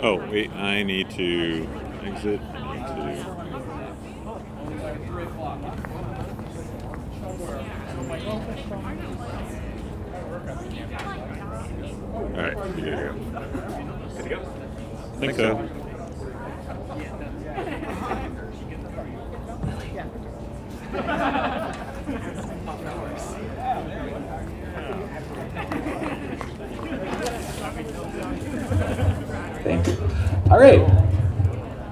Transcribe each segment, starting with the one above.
Oh, wait, I need to exit. All right, here we go. Good to go? I think so. Thank you. All right.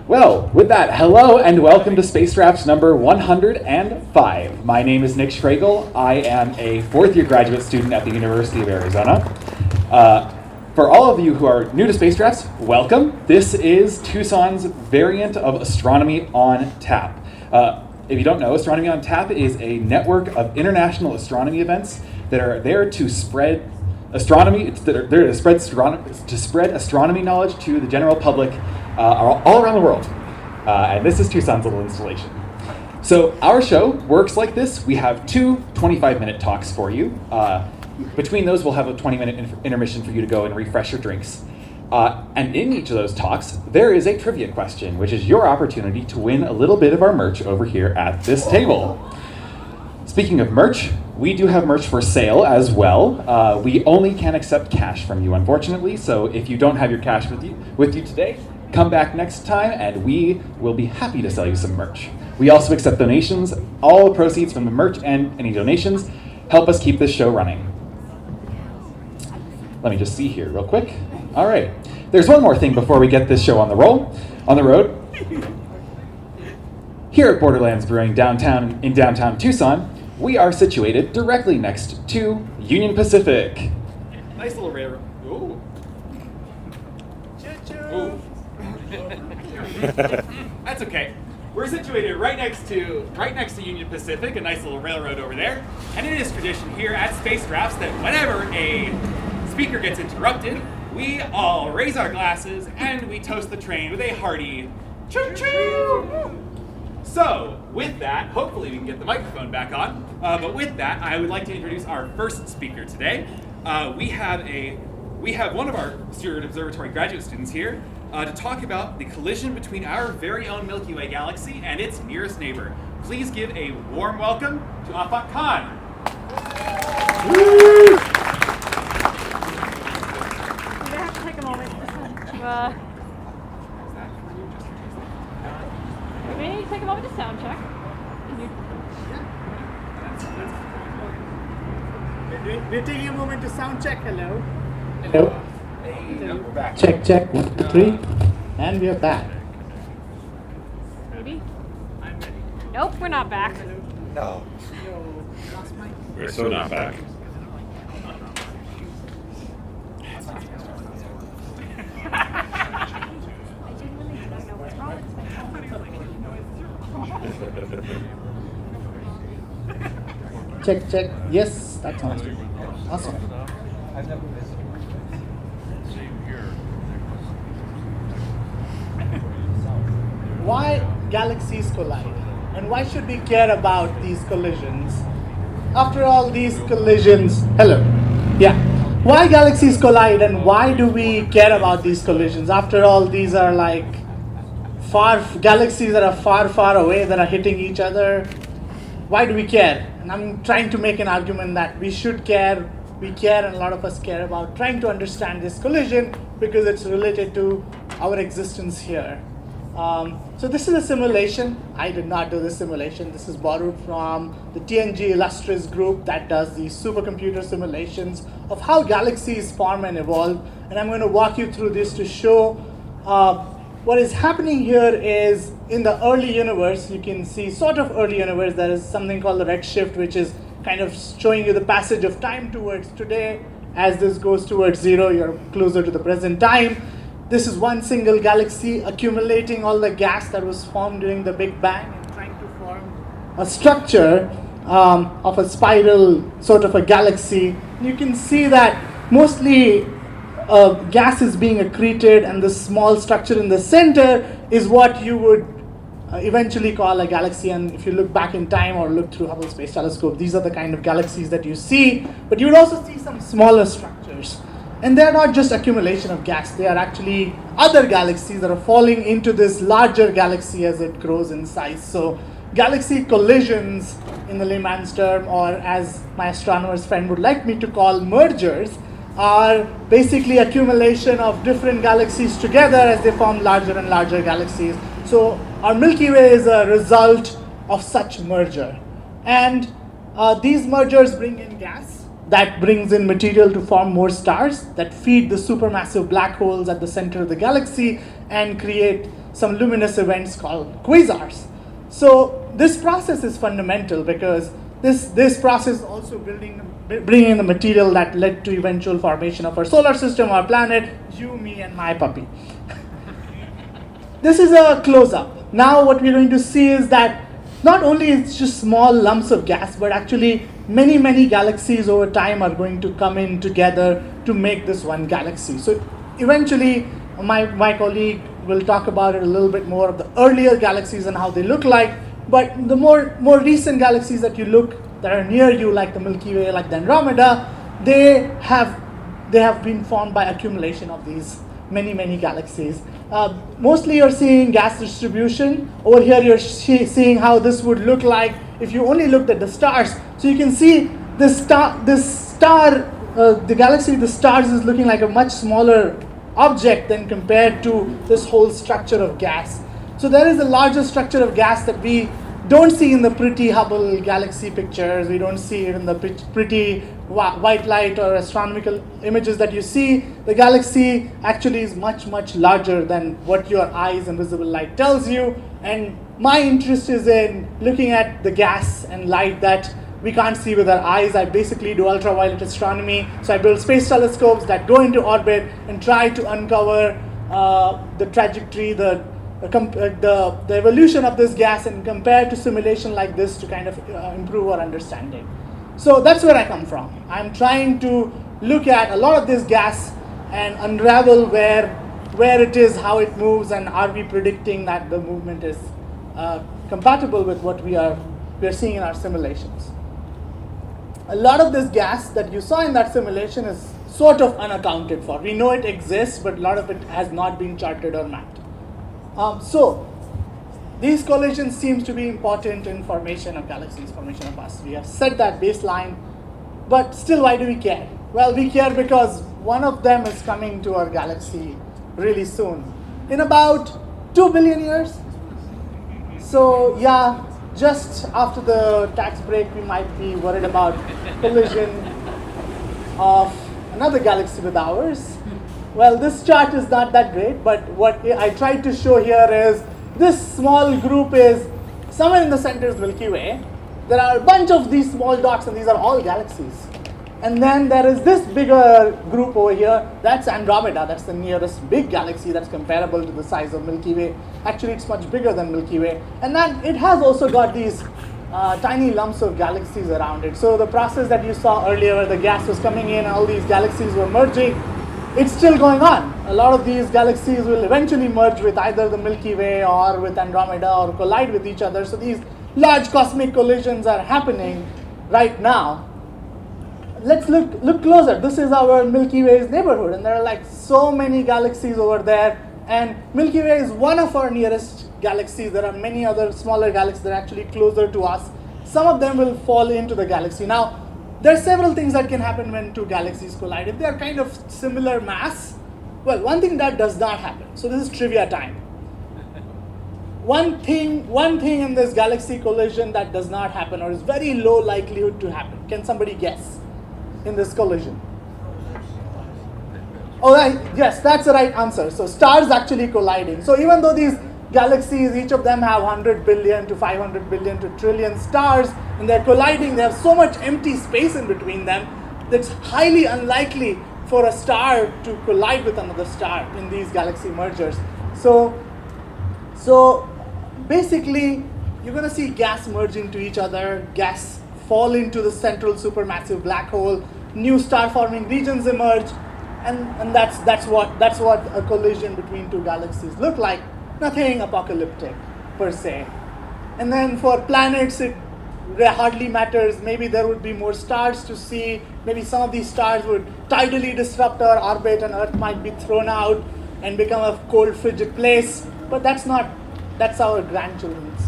Well, with that, hello and welcome to Space Drafts number 105. My name is Nick Schragle. I am a fourth-year graduate student at the University of Arizona. For all of you who are new to Space Drafts, welcome. This is Tucson's variant of Astronomy on Tap. If you don't know, Astronomy on Tap is a network of international astronomy events that are there to spread astronomy. They're there to spread astronomy knowledge to the general public all around the world. And this is Tucson's little installation. So our show works like this. We have two 25-minute talks for you. Between those, we'll have a 20-minute intermission for you to go and refresh your drinks. And in each of those talks, there is a trivia question, which is your opportunity to win a little bit of our merch over here at this table. Speaking of merch, we do have merch for sale as well. We only can accept cash from you, unfortunately, so if you don't have your cash with you today, come back next time and we will be happy to sell you some merch. We also accept donations. All the proceeds from the merch and any donations help us keep this show running. Let me just see here real quick. All right. There's one more thing before we get this show on the road. Here at Borderlands Brewing in downtown Tucson, we are situated directly next to Union Pacific. Nice little railroad. Ooh. Ooh. That's okay. We're situated right next to Union Pacific, a nice little railroad over there. And it is tradition here at Space Drafts that whenever a speaker gets interrupted, we all raise our glasses and we toast the train with a hearty choo-choo! So, with that, hopefully we can get the microphone back on. But with that, I would like to introduce our first speaker today. We have one of our Steward Observatory graduate students here to talk about the collision between our very own Milky Way galaxy and its nearest neighbor. Please give a warm welcome to Aafaque Khan. Woo! I have to take a moment to we need to take a moment to sound check. We're taking a moment to sound check. Hello. Hello. Hey, we're back. Check. 1, 2, 3. And we are back. Maybe? Nope, we're not back. No. We're so not back. Check. Yes, that sounds good. Awesome. Why galaxies collide? And why should we care about these collisions? After all, these collisions... Hello. Yeah. Why galaxies collide and why do we care about these collisions? After all, these are like galaxies that are far away that are hitting each other. Why do we care? And I'm trying to make an argument that we should care. We care, and a lot of us care about trying to understand this collision because it's related to our existence here. So this is a simulation. I did not do this simulation. This is borrowed from the TNG Illustrious group that does these supercomputer simulations of how galaxies form and evolve. And I'm going to walk you through this to show what is happening here is in the early universe. You can see sort of early universe. There is something called the redshift, which is kind of showing you the passage of time towards today. As this goes towards zero, you're closer to the present time. This is one single galaxy accumulating all the gas that was formed during the Big Bang and trying to form a structure of a spiral sort of a galaxy. You can see that mostly gas is being accreted, and the small structure in the center is what you would eventually call a galaxy. And if you look back in time or look through Hubble Space Telescope, these are the kind of galaxies that you see. But you would also see some smaller structures. And they're not just accumulation of gas, they are actually other galaxies that are falling into this larger galaxy as it grows in size. So galaxy collisions, in the layman's term, or as my astronomer's friend would like me to call mergers, are basically accumulation of different galaxies together as they form larger and larger galaxies. So our Milky Way is a result of such merger. And these mergers bring in gas that brings in material to form more stars that feed the supermassive black holes at the center of the galaxy and create some luminous events called quasars. So this process is fundamental because this process is also bringing in the material that led to eventual formation of our solar system, our planet, you, me, and my puppy. This is a close-up. Now what we're going to see is that not only it's just small lumps of gas, but actually many, many galaxies over time are going to come in together to make this one galaxy. So eventually, my colleague will talk about it a little bit more of the earlier galaxies and how they look like. But the more recent galaxies that are near you, like the Milky Way, like the Andromeda, they have been formed by accumulation of these many galaxies. Mostly you're seeing gas distribution. Over here you're seeing how this would look like if you only looked at the stars. So you can see the galaxy with the stars is looking like a much smaller object than compared to this whole structure of gas. So there is a larger structure of gas that we don't see in the pretty Hubble galaxy pictures. We don't see it in the pretty white light or astronomical images that you see. The galaxy actually is much larger than what your eyes and visible light tells you. And my interest is in looking at the gas and light that we can't see with our eyes. I basically do ultraviolet astronomy. So I build space telescopes that go into orbit and try to uncover the trajectory, the evolution of this gas and compare to simulation like this to kind of improve our understanding. So that's where I come from. I'm trying to look at a lot of this gas and unravel where it is, how it moves, and are we predicting that the movement is compatible with what we are seeing in our simulations. A lot of this gas that you saw in that simulation is sort of unaccounted for. We know it exists, but a lot of it has not been charted or mapped. So these collisions seems to be important in formation of galaxies, formation of us. We have set that baseline, but still, why do we care? Well, we care because one of them is coming to our galaxy really soon, in about 2 billion years. So yeah, just after the tax break, we might be worried about collision of another galaxy with ours. Well, this chart is not that great, but what I tried to show here is this small group is somewhere in the center is Milky Way. There are a bunch of these small dots, and these are all galaxies. And then there is this bigger group over here. That's Andromeda. That's the nearest big galaxy that's comparable to the size of Milky Way. Actually, it's much bigger than Milky Way. And then it has also got these tiny lumps of galaxies around it. So the process that you saw earlier where the gas was coming in and all these galaxies were merging, it's still going on. A lot of these galaxies will eventually merge with either the Milky Way or with Andromeda or collide with each other. So these large cosmic collisions are happening right now. Let's look closer. This is our Milky Way's neighborhood, and there are like so many galaxies over there. And Milky Way is one of our nearest galaxies. There are many other smaller galaxies that are actually closer to us. Some of them will fall into the galaxy. Now, there are several things that can happen when two galaxies collide. If they are kind of similar mass, well, one thing that does not happen. So this is trivia time. One thing in this galaxy collision that does not happen or is very low likelihood to happen. Can somebody guess in this collision? Oh, yes, that's the right answer. So stars actually colliding. So even though these galaxies, each of them have 100 billion to 500 billion to trillion stars, and they're colliding, they have so much empty space in between them that's highly unlikely for a star to collide with another star in these galaxy mergers. So basically, you're going to see gas merge into each other, gas fall into the central supermassive black hole, new star-forming regions emerge, and that's what a collision between two galaxies look like. Nothing apocalyptic. per se. And then for planets, it hardly matters. Maybe there would be more stars to see. Maybe some of these stars would tidally disrupt our orbit and Earth might be thrown out and become a cold, frigid place. But that's our grandchildren's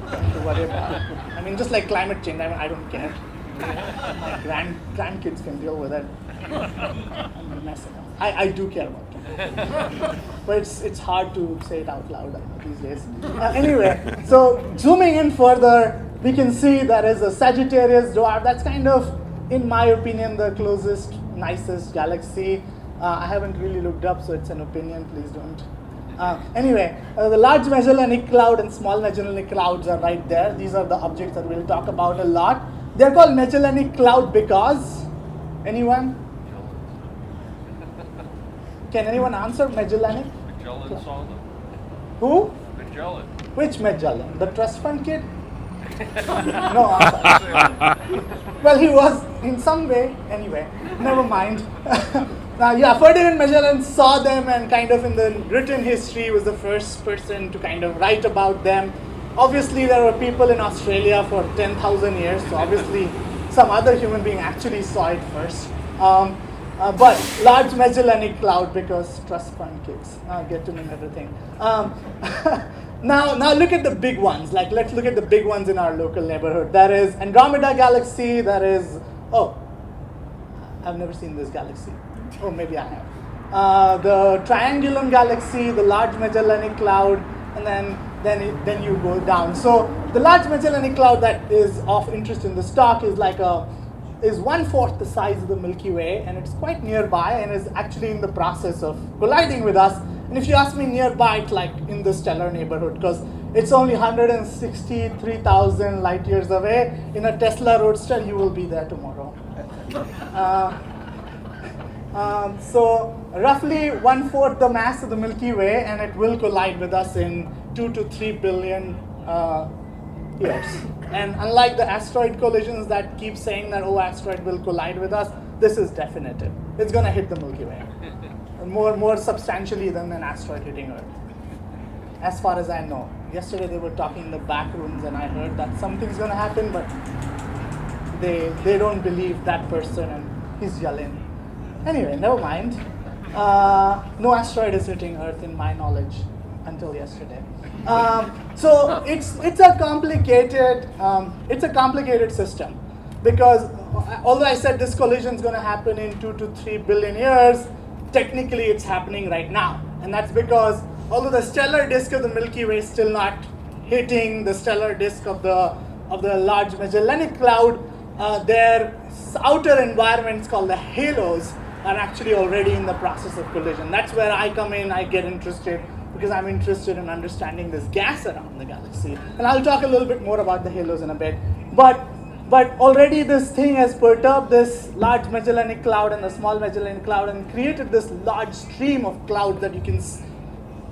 thing to worry about. I mean, just like climate change, I don't care. My grandkids can deal with it. I'm messing up. I do care about it. But it's hard to say it out loud these days. Anyway, so zooming in further, we can see there is a Sagittarius dwarf. That's kind of, in my opinion, the closest, nicest galaxy. I haven't really looked up, so it's an opinion. Please don't. Anyway, the Large Magellanic Cloud and Small Magellanic Clouds are right there. These are the objects that we'll talk about a lot. They're called Magellanic Cloud because, anyone? Can anyone answer Magellanic? Magellan saw them. Who? Magellan. Which Magellan? The trust fund kid? No, I'm sorry. Well, he was in some way. Anyway, never mind. Now, yeah, Ferdinand Magellan saw them and kind of in the written history was the first person to kind of write about them. Obviously, there were people in Australia for 10,000 years, so obviously some other human being actually saw it first. But Large Magellanic Cloud because trust fund kids get to name everything. Now look at the big ones. Like, let's look at the big ones in our local neighborhood. There is Andromeda Galaxy. There is, I've never seen this galaxy. Oh, maybe I have. The Triangulum Galaxy, the Large Magellanic Cloud, and then you go down. So the Large Magellanic Cloud that is of interest in this talk is is 1/4 the size of the Milky Way, and it's quite nearby and is actually in the process of colliding with us. And if you ask me nearby, it's like in the stellar neighborhood because it's only 163,000 light years away. In a Tesla Roadster, you will be there tomorrow. So roughly 1/4 the mass of the Milky Way, and it will collide with us in 2 to 3 billion years. And unlike the asteroid collisions that keep saying that, asteroid will collide with us, this is definitive. It's going to hit the Milky Way. More substantially than an asteroid hitting Earth. As far as I know. Yesterday they were talking in the back rooms and I heard that something's going to happen, but they don't believe that person and he's yelling. Anyway, never mind. No asteroid is hitting Earth in my knowledge until yesterday. So it's a complicated system because although I said this collision is going to happen in 2 to 3 billion years, technically it's happening right now, and that's because although the stellar disk of the Milky Way is still not hitting the stellar disk of the Large Magellanic Cloud, their outer environments called the halos are actually already in the process of collision. That's where I come in. I get interested because I'm interested in understanding this gas around the galaxy. And I'll talk a little bit more about the halos in a bit. But already this thing has perturbed this Large Magellanic Cloud and the Small Magellanic Cloud and created this large stream of clouds that you can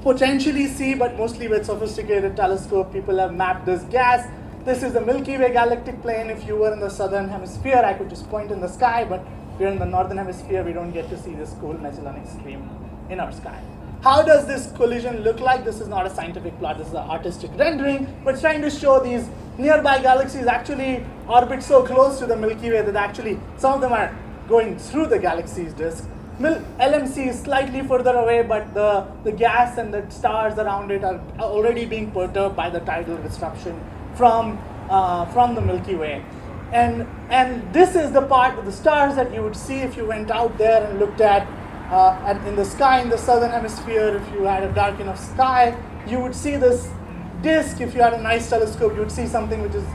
potentially see, but mostly with sophisticated telescope, people have mapped this gas. This is the Milky Way galactic plane. If you were in the southern hemisphere, I could just point in the sky, but if you're in the northern hemisphere, we don't get to see this cool Magellanic stream in our sky. How does this collision look like? This is not a scientific plot, this is an artistic rendering, but it's trying to show these nearby galaxies actually orbit so close to the Milky Way that actually some of them are going through the galaxy's disk. LMC is slightly further away, but the gas and the stars around it are already being perturbed by the tidal disruption from the Milky Way. And this is the part of the stars that you would see if you went out there and looked at in the sky in the southern hemisphere. If you had a dark enough sky, you would see this disk. If you had a nice telescope, you would see something which is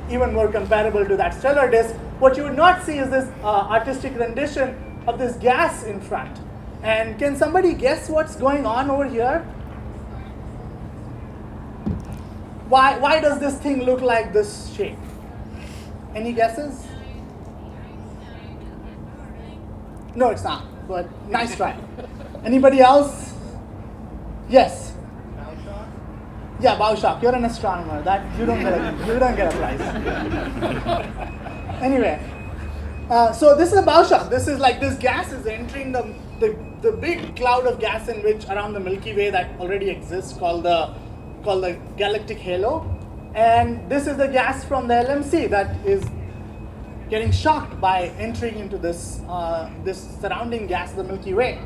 even more comparable to that stellar disk. What you would not see is this artistic rendition of this gas in front. And can somebody guess what's going on over here? Why does this thing look like this shape? Any guesses? No, it's not, but nice try. Anybody else? Yes. Yeah, bow shock. You're an astronomer. That you don't get a prize. Anyway, so this is a bow shock. This is like this gas is entering the big cloud of gas in which around the Milky Way that already exists called the called the galactic halo. And this is the gas from the LMC that is getting shocked by entering into this surrounding gas, the Milky Way.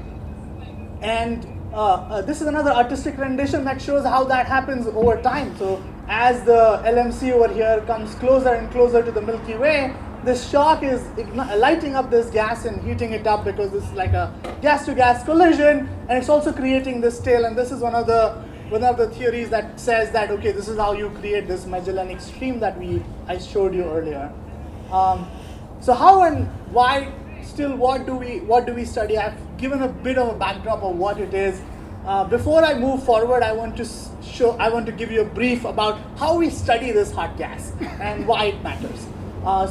And this is another artistic rendition that shows how that happens over time. So as the LMC over here comes closer and closer to the Milky Way, this shock is lighting up this gas and heating it up, because this is like a gas-to-gas collision, and it's also creating this tail. And this is one of the theories that says that, okay, this is how you create this Magellanic stream that I showed you earlier. So how and why? Still, what do we study? I've given a bit of a backdrop of what it is. Before I move forward, I want to give you a brief about how we study this hot gas and why it matters.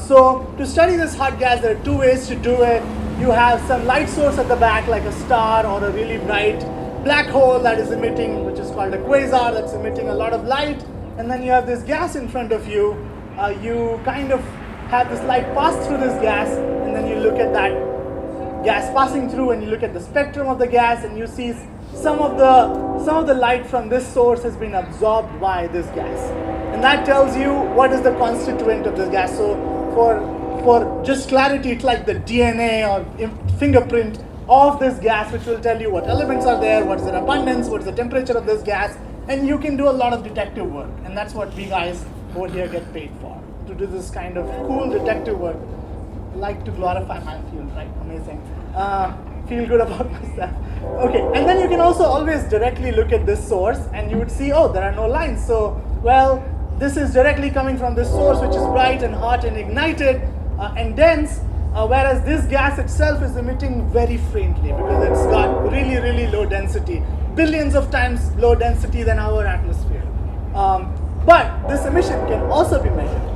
So to study this hot gas, there are two ways to do it. You have some light source at the back, like a star or a really bright black hole that is emitting, which is called a quasar, that's emitting a lot of light. And then you have this gas in front of you. You kind of have this light pass through this gas, and then you look at that gas passing through, and you look at the spectrum of the gas, and you see some of the light from this source has been absorbed by this gas, and that tells you what is the constituent of this gas. So for just clarity, it's like the DNA or fingerprint of this gas, which will tell you what elements are there, what is their abundance, what is the temperature of this gas, and you can do a lot of detective work, and that's what we guys over here get paid for, to do this kind of cool detective work. I like to glorify my field, right? Amazing. Feel good about myself. Okay, and then you can also always directly look at this source, and you would see, oh, there are no lines. So, well, this is directly coming from this source, which is bright and hot and ignited and dense, whereas this gas itself is emitting very faintly, because it's got really, really low density, billions of times low density than our atmosphere. But this emission can also be measured.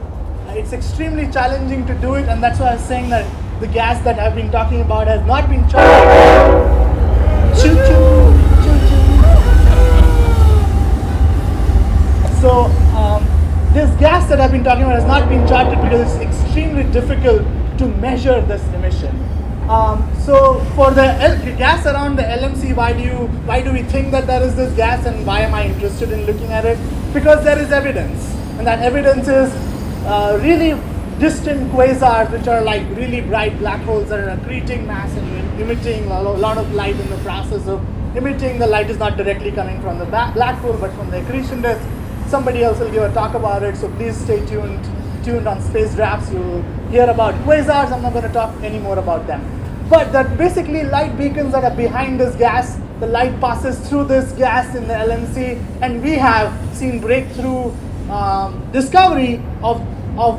It's extremely challenging to do it, and that's why I was saying that the gas that I've been talking about has not been charted. So this gas that I've been talking about has not been charted because it's extremely difficult to measure this emission. So for the gas around the LMC, why do we think that there is this gas, and why am I interested in looking at it? Because there is evidence, and that evidence is really distant quasars, which are like really bright black holes that are accreting mass and emitting a lot of light in the process of emitting. The light is not directly coming from the black hole, but from the accretion disk. Somebody else will give a talk about it, so please stay tuned on Space Drafts. You'll hear about quasars. I'm not going to talk any more about them. But that basically light beacons that are behind this gas, the light passes through this gas in the LMC, and we have seen breakthrough discovery of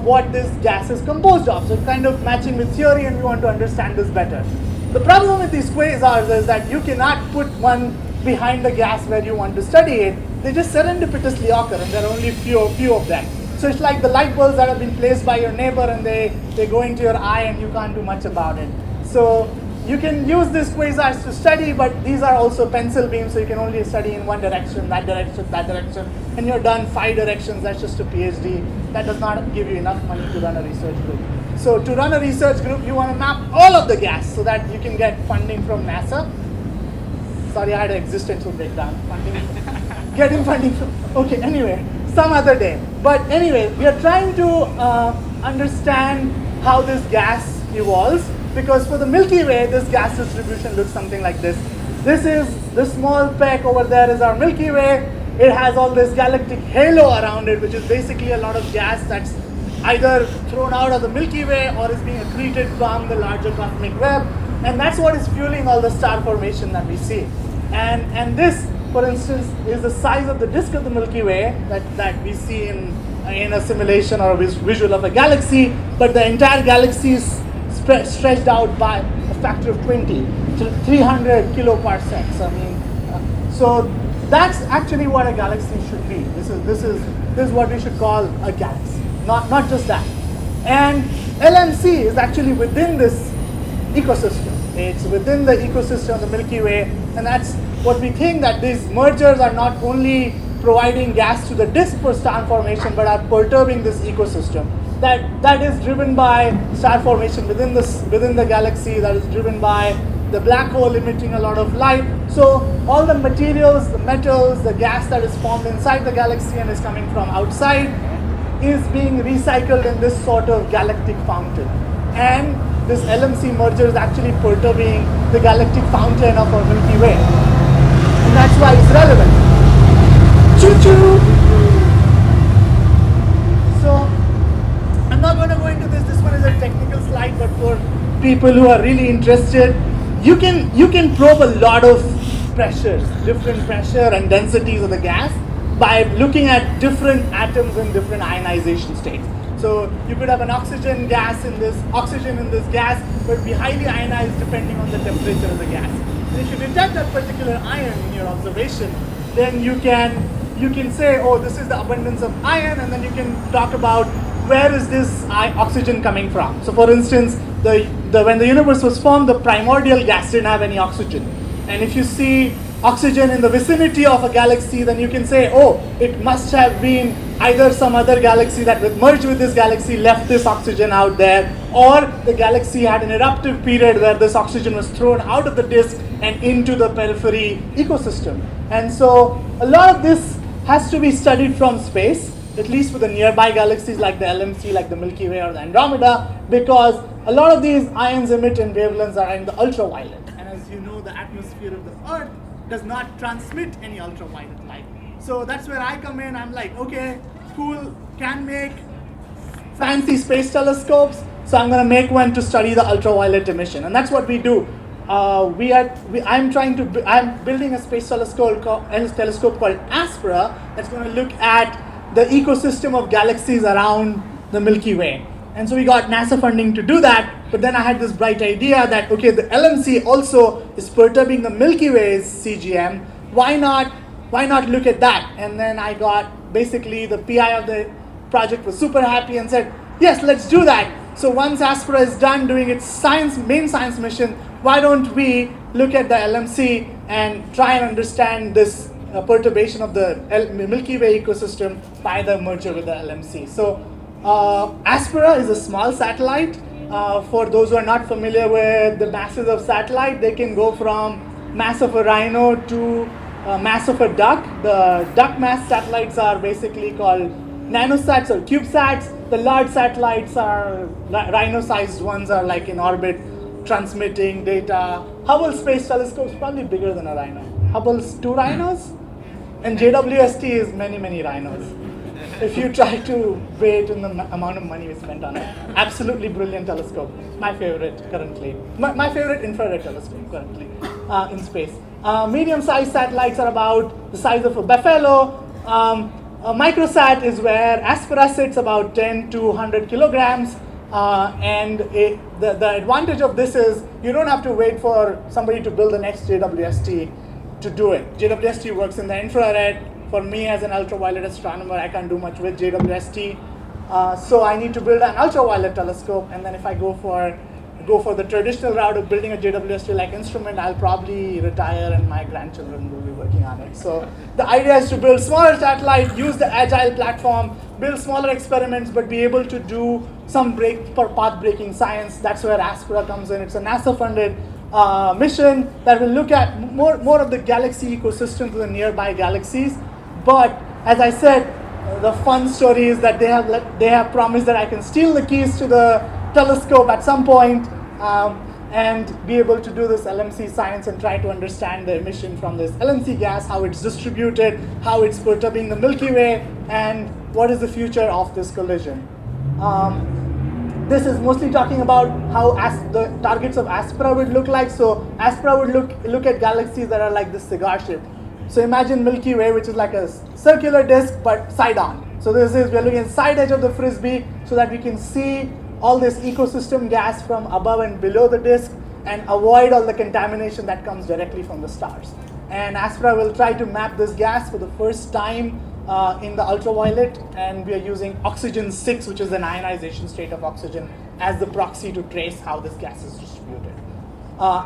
what this gas is composed of. So it's kind of matching with theory, and we want to understand this better. The problem with these quasars is that you cannot put one behind the gas where you want to study it. They just serendipitously occur, and there are only few of them. So it's like the light bulbs that have been placed by your neighbor, and they go into your eye, and you can't do much about it. So you can use these quasars to study, but these are also pencil beams, so you can only study in one direction, that direction, and you're done 5 directions. That's just a PhD. That does not give you enough money to run a research group. So to run a research group, you want to map all of the gas so that you can get funding from NASA. Sorry, I had an existential breakdown. Getting funding from, okay, anyway, some other day. But anyway, we are trying to understand how this gas evolves, because for the Milky Way, this gas distribution looks something like this. This small peck over there is our Milky Way. It has all this galactic halo around it, which is basically a lot of gas that's either thrown out of the Milky Way or is being accreted from the larger cosmic web. And that's what is fueling all the star formation that we see. And this, for instance, is the size of the disk of the Milky Way that we see in a simulation or a visual of a galaxy, but the entire galaxy is stretched out by a factor of 20 to 300 kiloparsecs. I mean, so that's actually what a galaxy should be. This is what we should call a galaxy, not just that. And LMC is actually within this ecosystem. It's within the ecosystem of the Milky Way, and that's what we think, that these mergers are not only providing gas to the disk for star formation, but are perturbing this ecosystem. That is driven by star formation within the galaxy, that is driven by the black hole emitting a lot of light. So all the materials, the metals, the gas that is formed inside the galaxy and is coming from outside is being recycled in this sort of galactic fountain. And this LMC merger is actually perturbing the galactic fountain of our Milky Way. And that's why it's relevant. Choo-choo! So, I'm not going to go into this. This one is a technical slide, but for people who are really interested, you can probe a lot of pressures, different pressure and densities of the gas by looking at different atoms in different ionization states. So you could have an oxygen in this gas, but be highly ionized depending on the temperature of the gas. And if you detect that particular ion in your observation, then you can say, oh, this is the abundance of iron, and then you can talk about where is this oxygen coming from. So for instance, when the universe was formed, the primordial gas didn't have any oxygen. And if you see oxygen in the vicinity of a galaxy, then you can say, oh, it must have been either some other galaxy that merged with this galaxy, left this oxygen out there, or the galaxy had an eruptive period where this oxygen was thrown out of the disk and into the periphery ecosystem. And so a lot of this has to be studied from space, at least for the nearby galaxies like the LMC, like the Milky Way or the Andromeda, because a lot of these ions emit in wavelengths that are in the ultraviolet. And as you know, the atmosphere of the Earth does not transmit any ultraviolet light. So that's where I come in. I'm like, okay, cool, can make fancy space telescopes, so I'm going to make one to study the ultraviolet emission. And that's what we do. I'm building a space telescope called Aspera that's going to look at the ecosystem of galaxies around the Milky Way. And so we got NASA funding to do that, but then I had this bright idea that, okay, the LMC also is perturbing the Milky Way's CGM. Why not look at that? And then I got, basically the PI of the project was super happy and said, yes, let's do that. So once Aspera is done doing its main science mission, why don't we look at the LMC and try and understand this perturbation of the Milky Way ecosystem by the merger with the LMC. So Aspera is a small satellite. For those who are not familiar with the masses of satellite, they can go from mass of a rhino to mass of a duck. The duck mass satellites are basically called nanosats or CubeSats. The large satellites are rhino-sized ones, are like in orbit transmitting data. Hubble Space Telescope is probably bigger than a rhino. Hubble's 2 rhinos, and JWST is many, many rhinos. If you try to weigh it in the amount of money we spent on it. Absolutely brilliant telescope. My favorite currently. My favorite infrared telescope currently in space. Medium-sized satellites are about the size of a buffalo. A microsat is where Aspera sits, about 10 to 100 kilograms. And the advantage of this is you don't have to wait for somebody to build the next JWST to do it. JWST works in the infrared. For me as an ultraviolet astronomer, I can't do much with JWST. So I need to build an ultraviolet telescope, and then if I go for the traditional route of building a JWST-like instrument, I'll probably retire and my grandchildren will be working on it. So the idea is to build smaller satellite, use the agile platform, build smaller experiments, but be able to do some path-breaking science. That's where Aspera comes in. It's a NASA-funded mission that will look at more of the galaxy ecosystem to the nearby galaxies. But as I said, the fun story is that they have promised that I can steal the keys to the telescope at some point and be able to do this LMC science and try to understand the emission from this LMC gas, how it's distributed, how it's perturbing the Milky Way, and what is the future of this collision. This is mostly talking about how the targets of Aspera would look like. So Aspera would look at galaxies that are like this cigar shape. So imagine Milky Way, which is like a circular disk, but side on. So we're looking at the side edge of the frisbee so that we can see all this ecosystem gas from above and below the disk and avoid all the contamination that comes directly from the stars. And Aspera will try to map this gas for the first time in the ultraviolet, and we are using oxygen 6, which is an ionization state of oxygen, as the proxy to trace how this gas is distributed.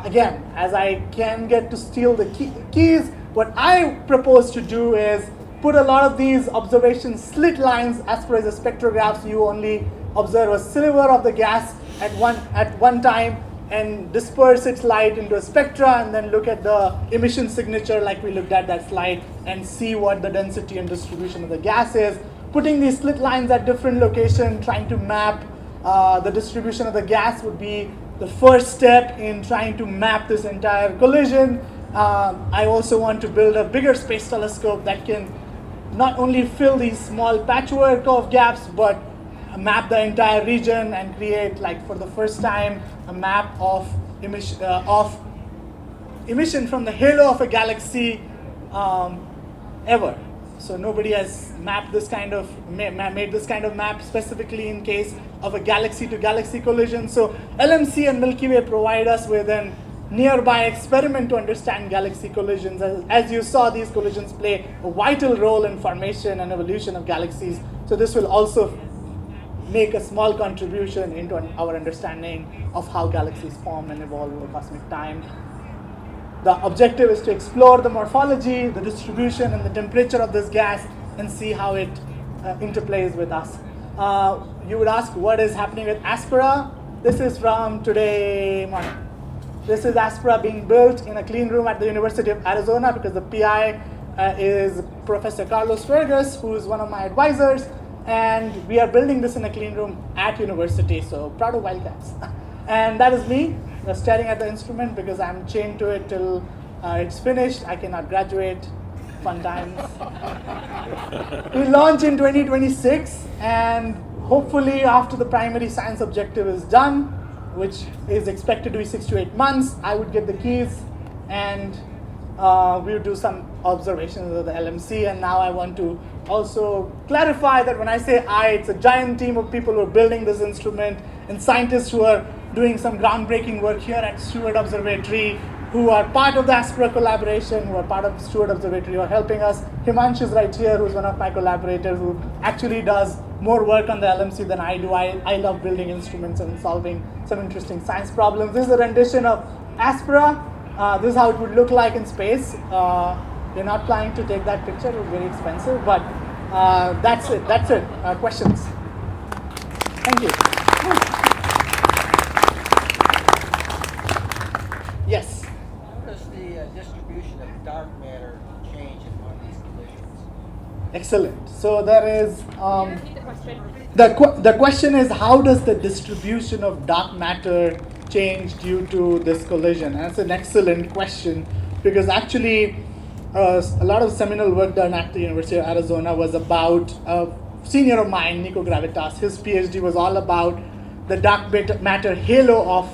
Again, as I can get to steal the keys, what I propose to do is put a lot of these observation slit lines. Aspera is a spectrograph, so you only observe a sliver of the gas at one time, and disperse its light into a spectra and then look at the emission signature like we looked at that slide and see what the density and distribution of the gas is. Putting these slit lines at different locations, trying to map the distribution of the gas would be the first step in trying to map this entire collision. I also want to build a bigger space telescope that can not only fill these small patchwork of gaps, but map the entire region and create, like for the first time, a map of emission from the halo of a galaxy ever. So nobody has mapped this kind of made this kind of map specifically in case of a galaxy-to-galaxy collision. So LMC and Milky Way provide us with an nearby experiment to understand galaxy collisions. As you saw, these collisions play a vital role in formation and evolution of galaxies. So this will also make a small contribution into our understanding of how galaxies form and evolve over cosmic time. The objective is to explore the morphology, the distribution, and the temperature of this gas and see how it interplays with us. You would ask what is happening with Aspera. This is from today morning. This is Aspera being built in a clean room at the University of Arizona because the PI is Professor Carlos Fergus, who is one of my advisors. And we are building this in a clean room at university, so proud of Wildcats. And that is me staring at the instrument because I'm chained to it till it's finished. I cannot graduate. Fun times. We launch in 2026, and hopefully after the primary science objective is done, which is expected to be 6 to 8 months, I would get the keys and we would do some observations of the LMC. And now I want to also clarify that when I say it's a giant team of people who are building this instrument and scientists who are doing some groundbreaking work here at Steward Observatory, who are part of the Aspera collaboration, who are part of Steward Observatory, who are helping us. Himansh is right here, who's one of my collaborators, who actually does more work on the LMC than I do. I love building instruments and solving some interesting science problems. This is a rendition of Aspera. This is how it would look like in space. We're not planning to take that picture, it's very expensive, but that's it. Questions? Thank you. Yes? How does the distribution of dark matter change in one of these collisions? Excellent. So there is, Repeat the question. the question is, how does the distribution of dark matter change due to this collision? And that's an excellent question because actually a lot of seminal work done at the University of Arizona was about a senior of mine, Nico Gravitas. His PhD was all about the dark matter halo of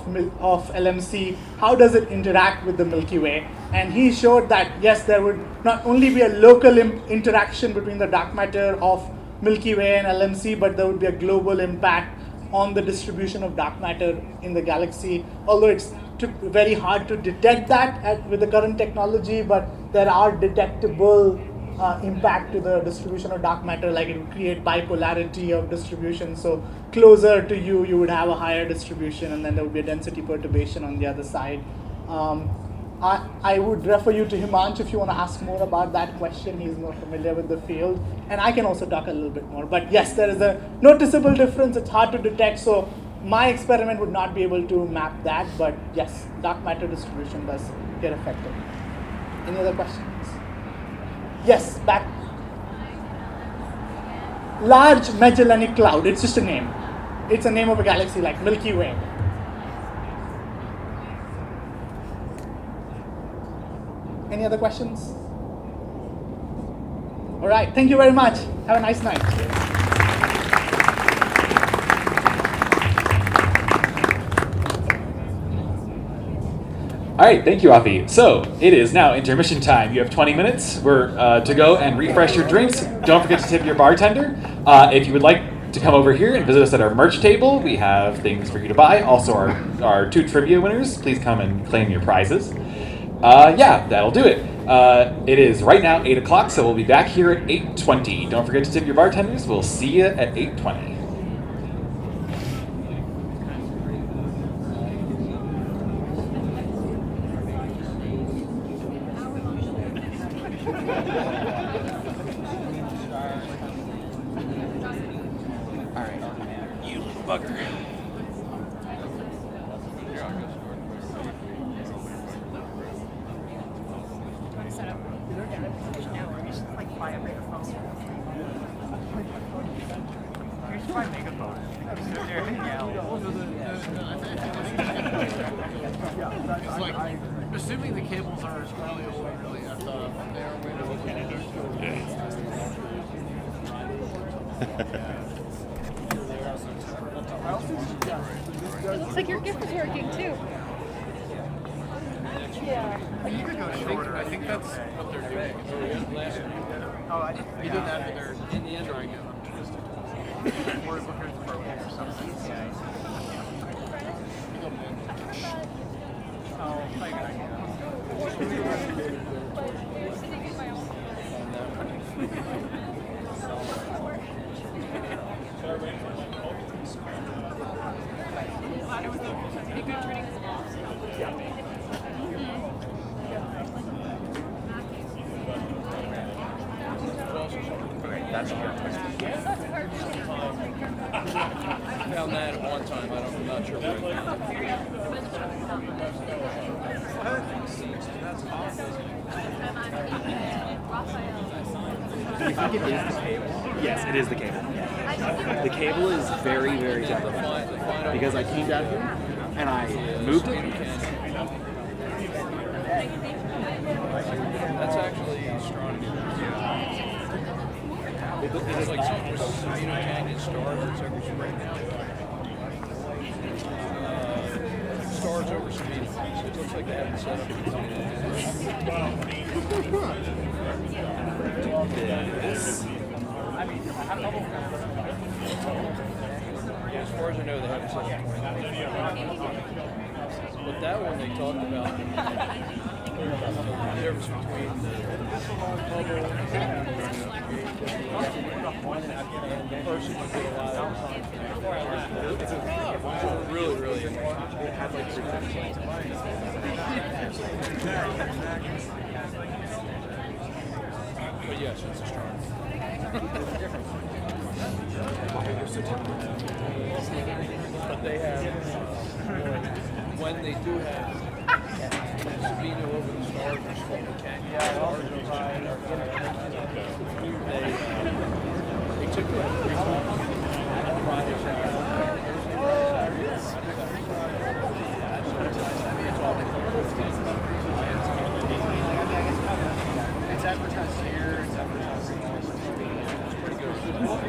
LMC. How does it interact with the Milky Way? And he showed that, yes, there would not only be a local interaction between the dark matter of Milky Way and LMC, but there would be a global impact on the distribution of dark matter in the galaxy. Although it's very hard to detect that with the current technology, but there are detectable impact to the distribution of dark matter, like it would create bipolarity of distribution. So closer to you would have a higher distribution, and then there would be a density perturbation on the other side. I would refer you to Himansh if you want to ask more about that question. He's more familiar with the field. And I can also talk a little bit more. But yes, there is a noticeable difference. It's hard to detect. So my experiment would not be able to map that. But yes, dark matter distribution does get affected. Any other questions? Yes, back. Large Magellanic Cloud. It's just a name. It's a name of a galaxy like Milky Way. Any other questions? All right, thank you very much. Have a nice night. All right, thank you, Aafaque. So it is now intermission time. You have 20 minutes to go and refresh your drinks. Don't forget to tip your bartender. If you would like to come over here and visit us at our merch table, we have things for you to buy. Also, our 2 trivia winners, please come and claim your prizes. Yeah, that'll do it. It is right now 8 o'clock, so we'll be back here at 8:20. Don't forget to tip your bartenders. We'll see you at 8:20. You little bugger. Here, I'll go, Steward. like, assuming the cables are really old, really effed up, they're way to look at it. It looks like your gift is working too. Yeah. You could go shorter. I think that's what they're doing. Oh, you did that, but they're in the end trying to twist it. Or looking for or something. Oh, I got That's hard. Found that at one time. I'm not sure where. Yes, it is the cable. The cable is very, very difficult because I came down here and I moved it. That's actually astronomy. It's like something with Canyon stars or something right now. Stars over speed. So it looks like they haven't set up as far as I know, they haven't set up. But that one they talked about the difference between the bubble and the person who did a lot of really, really but yes, it's astronomy. But they have when they do have Sabino over the stars or small canyon stars they took like 3 projects out. It's advertised here, it's advertised here. It's pretty good. Like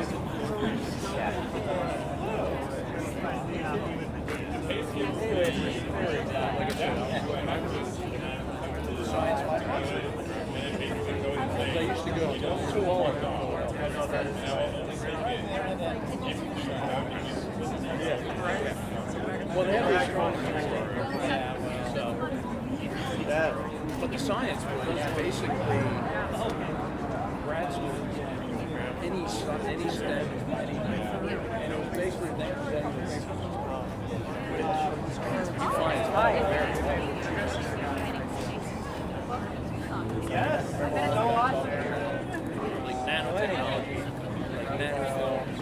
I said, science I used to go to all of them. Well, they have the astronomy so that, but the science was basically grad students, any STEM, and it was basically them presenting science. Yes. So on. Like nanotechnology, like nanofilms.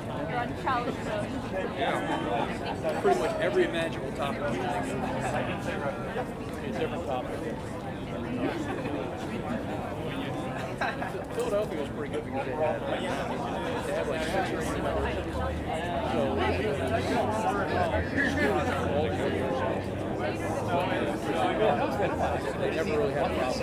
Yeah. Pretty much every imaginable topic you think of. A different topic. Philadelphia was pretty good because they had like 6 or 8 universities. So all the good years. They never really had a problem.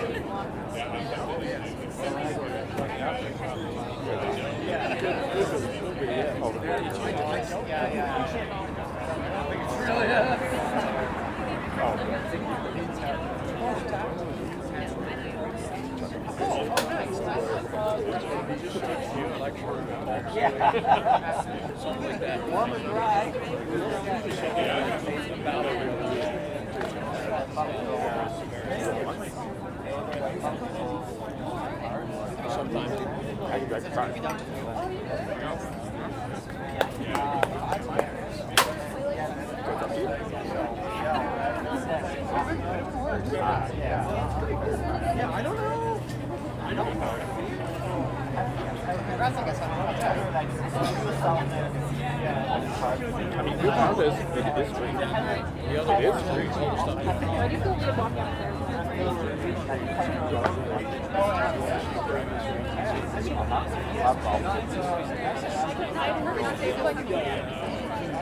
Something like that. Sometimes Yeah, I don't know. I don't know. I mean, good part is it is free. The other is free. All the stuff. Why do you feel weird walking upstairs?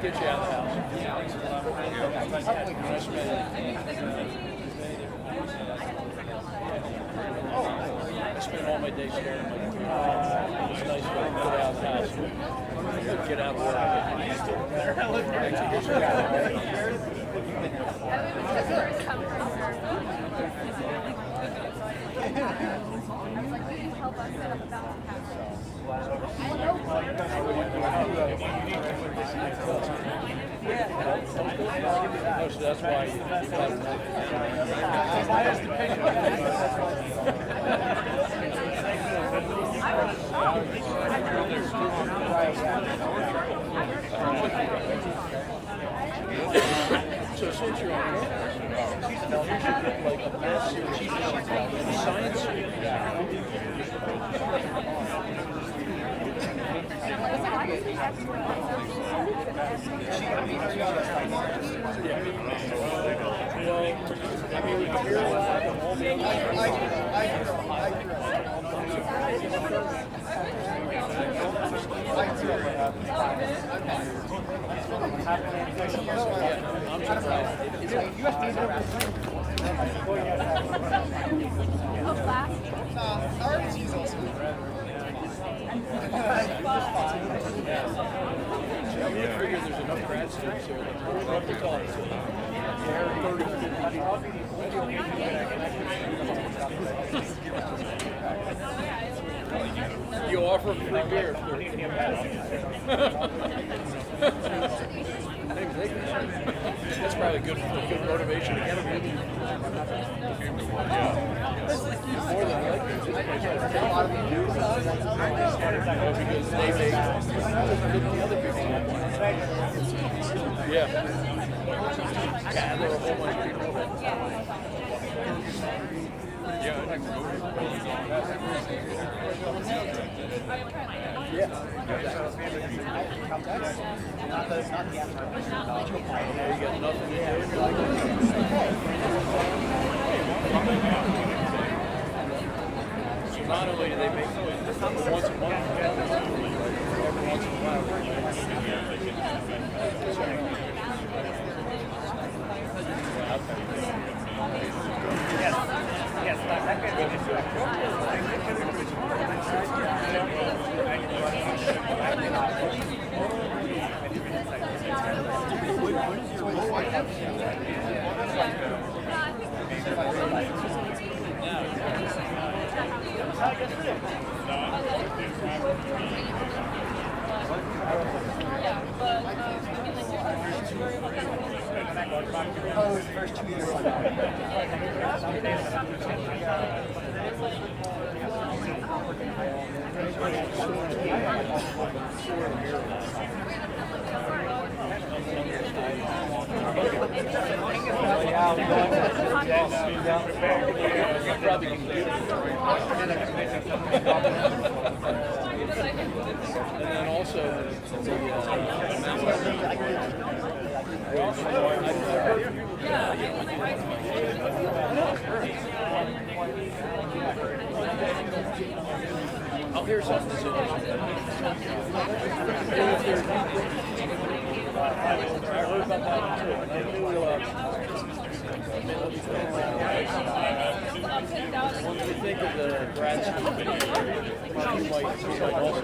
Get you out of the house. I spend all my days staring at my computer. It's nice to get out of the house, get out of work. So that's why so since you're on campus, you should get like a massive science. Well, I mean, we can hear a lot of all I'm I figure there's enough grad students here that we'll love to talk to. You offer free beer. That's probably good motivation to get them in. More than likely, this place has a lot of because they make 50 other people. Yeah. Gather a whole bunch of people. Yeah. You got nothing to do. So not only do they make once a month, every once in a while. Yes, first 2 years. And then also I'll hear something soon. I heard about that too. And I knew when you think of the grad school, you might also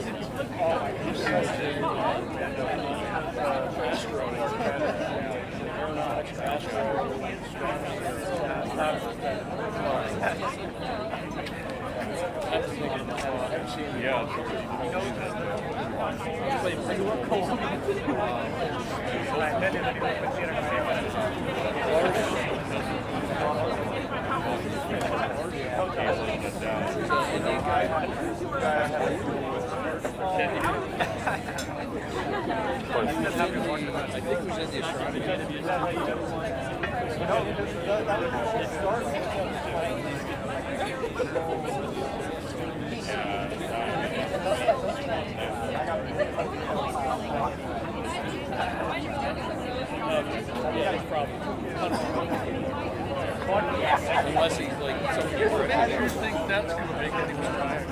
I think it was in the astronomy. Yeah, probably. Unless he's like some different. I don't think that's going to make anyone tired.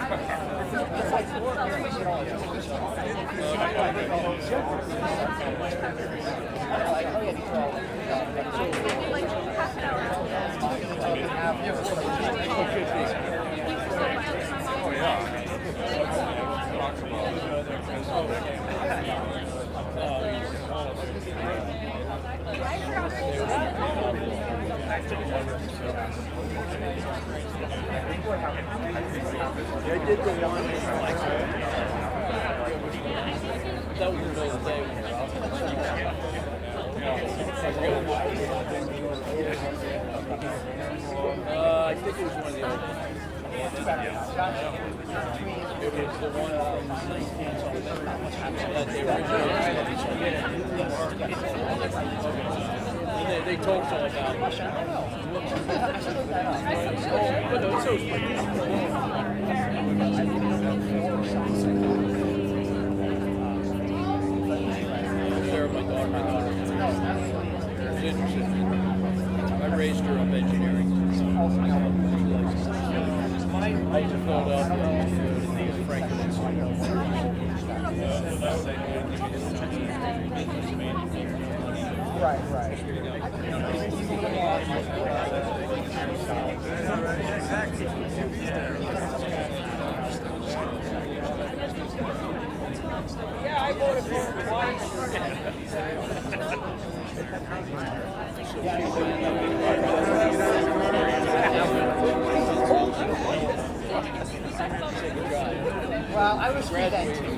did the one that was the middle of the day when we were out. I think it was one of the old ones. It was the one that they were they told us all about it. But no, it's Sarah, my daughter. She's interested. I raised her up engineering. I went to Philadelphia to Franklin. Right. Yeah, I voted for him twice. Well, I was free then too.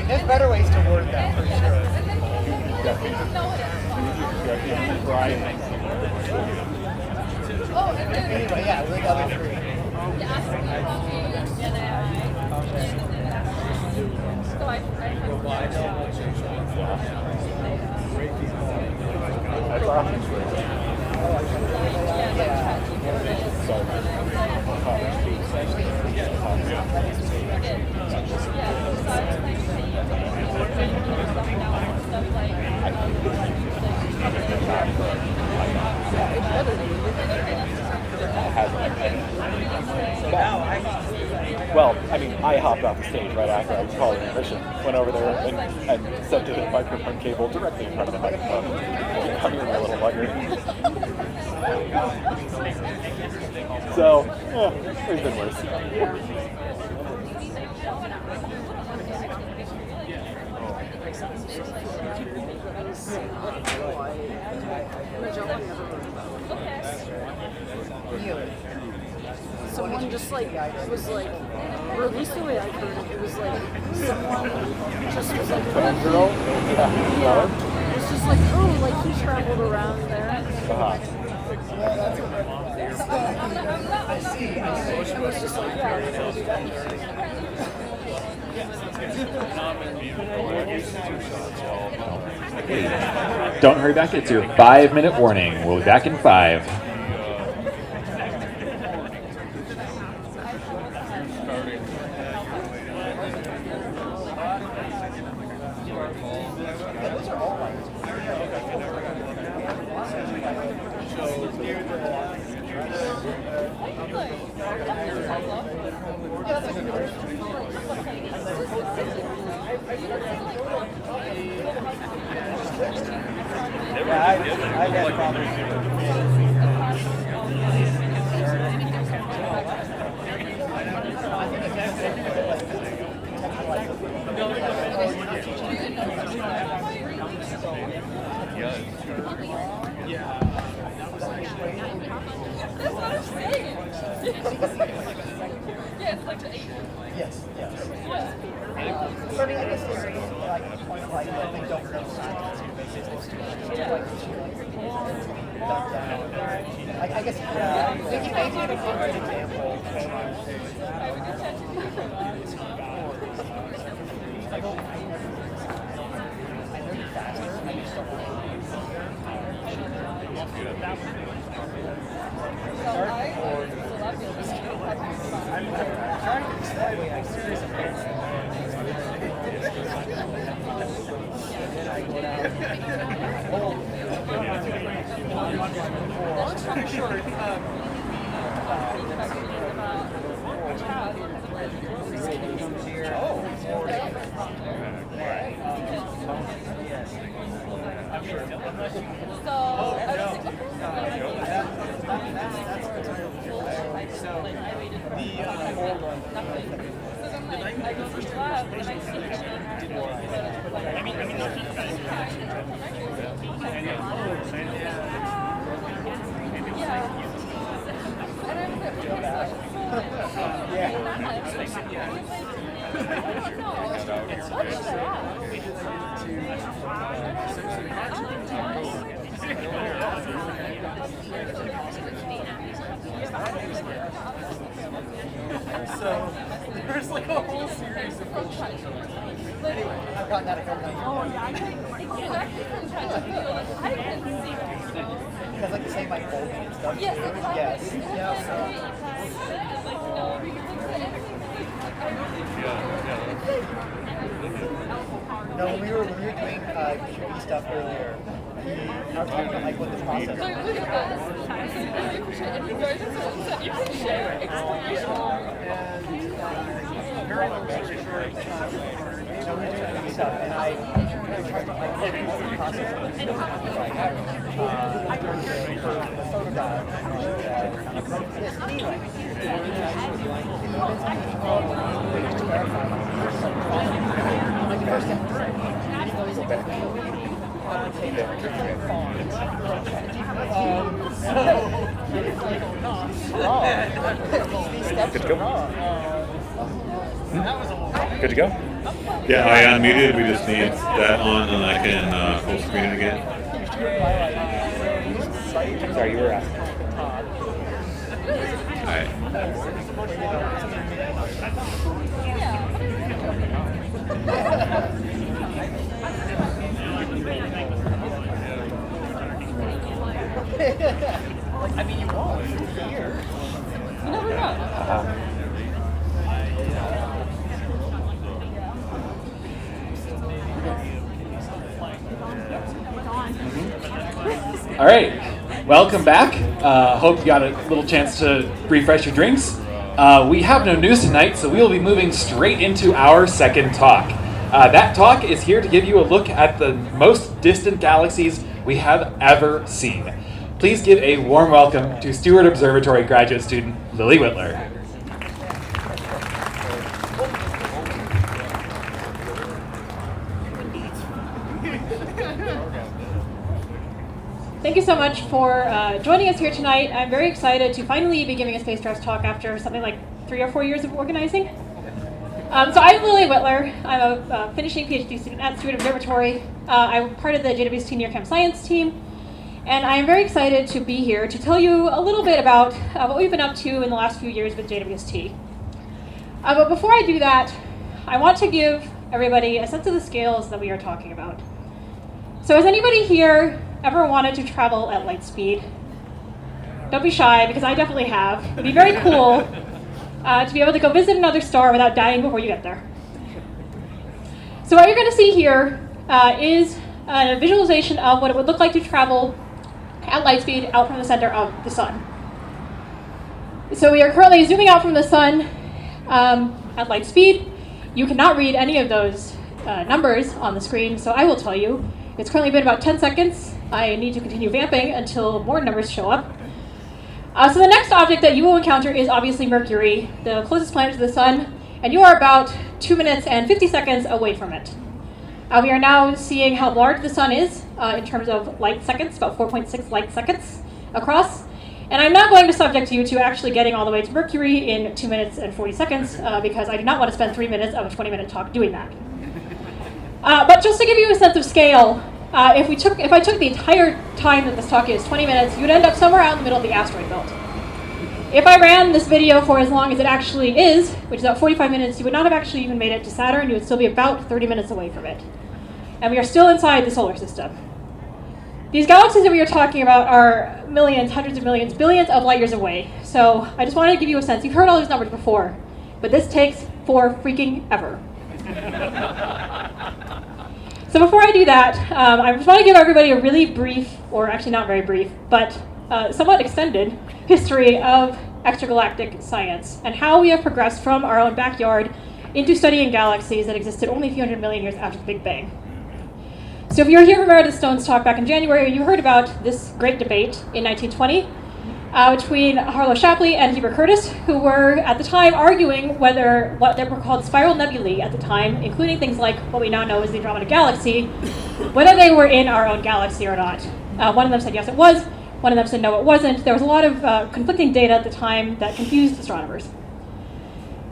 There's better ways to word that for sure. Anyway, yeah, we're the other three. Well, I mean, I hopped off the stage right after I was called an admission, went over there and set to the microphone cable directly in front of the microphone. Come here, my little bugger. So, there's been worse. Someone just like was like, or at least the way I heard it, it was like someone just was like, Girl? yeah, it was just like, oh, like he traveled around there. It was just like, Don't hurry back. It's your 5-minute warning. We'll be back in 5. Yes, yes. So I mean, I guess there's like a point like that they don't know science I guess maybe a good example. I know you're faster. I just don't So there's like a whole series of anyway, I've gotten that a couple times. Oh yeah, because like the same like folding and stuff. Yes. Yes. No, when we were doing QE stuff earlier, I was talking about like what the process very long story short, so we're doing QE stuff, and I tried to like what the process was. The photograph, this anyway. Good to go? Good to go? Yeah, I unmuted. We just need that on, and I can full screen it again. Sorry, you were asking. All right. Like, I mean, you won't. You're here. You never know. All right, welcome back. Hope you got a little chance to refresh your drinks. We have no news tonight, so we will be moving straight into our second talk. That talk is here to give you a look at the most distant galaxies we have ever seen. Please give a warm welcome to Steward Observatory graduate student Lily Whitler. Thank you so much for joining us here tonight. I'm very excited to finally be giving a Space Drafts talk after something like 3 or 4 years of organizing. So I'm Lily Whitler. I'm a finishing PhD student at Steward Observatory. I'm part of the JWST Near Camp Science team. And I am very excited to be here to tell you a little bit about what we've been up to in the last few years with JWST. But before I do that, I want to give everybody a sense of the scales that we are talking about. So has anybody here ever wanted to travel at light speed? Don't be shy, because I definitely have. It'd be very cool to be able to go visit another star without dying before you get there. So what you're going to see here is a visualization of what it would look like to travel at light speed out from the center of the sun. So we are currently zooming out from the sun at light speed. You cannot read any of those numbers on the screen, so I will tell you. It's currently been about 10 seconds. I need to continue vamping until more numbers show up. So the next object that you will encounter is obviously Mercury, the closest planet to the sun, and you are about 2 minutes and 50 seconds away from it. We are now seeing how large the sun is in terms of light seconds, about 4.6 light seconds across. And I'm not going to subject you to actually getting all the way to Mercury in 2 minutes and 40 seconds because I do not want to spend 3 minutes of a 20-minute talk doing that. But just to give you a sense of scale, if I took the entire time that this talk is, 20 minutes, you'd end up somewhere out in the middle of the asteroid belt. If I ran this video for as long as it actually is, which is about 45 minutes, you would not have actually even made it to Saturn. You would still be about 30 minutes away from it. And we are still inside the solar system. These galaxies that we are talking about are millions, hundreds of millions, billions of light years away. So I just wanted to give you a sense. You've heard all these numbers before, but this takes for freaking ever. So before I do that, I just want to give everybody a really brief, or actually not very brief, but somewhat extended history of extragalactic science and how we have progressed from our own backyard into studying galaxies that existed only a few hundred million years after the Big Bang. So if you were here for Meredith Stone's talk back in January, you heard about this great debate in 1920 between Harlow Shapley and Heber Curtis, who were at the time arguing whether what they were called spiral nebulae at the time, including things like what we now know as the Andromeda Galaxy, whether they were in our own galaxy or not. One of them said yes, it was. One of them said no, it wasn't. There was a lot of conflicting data at the time that confused astronomers.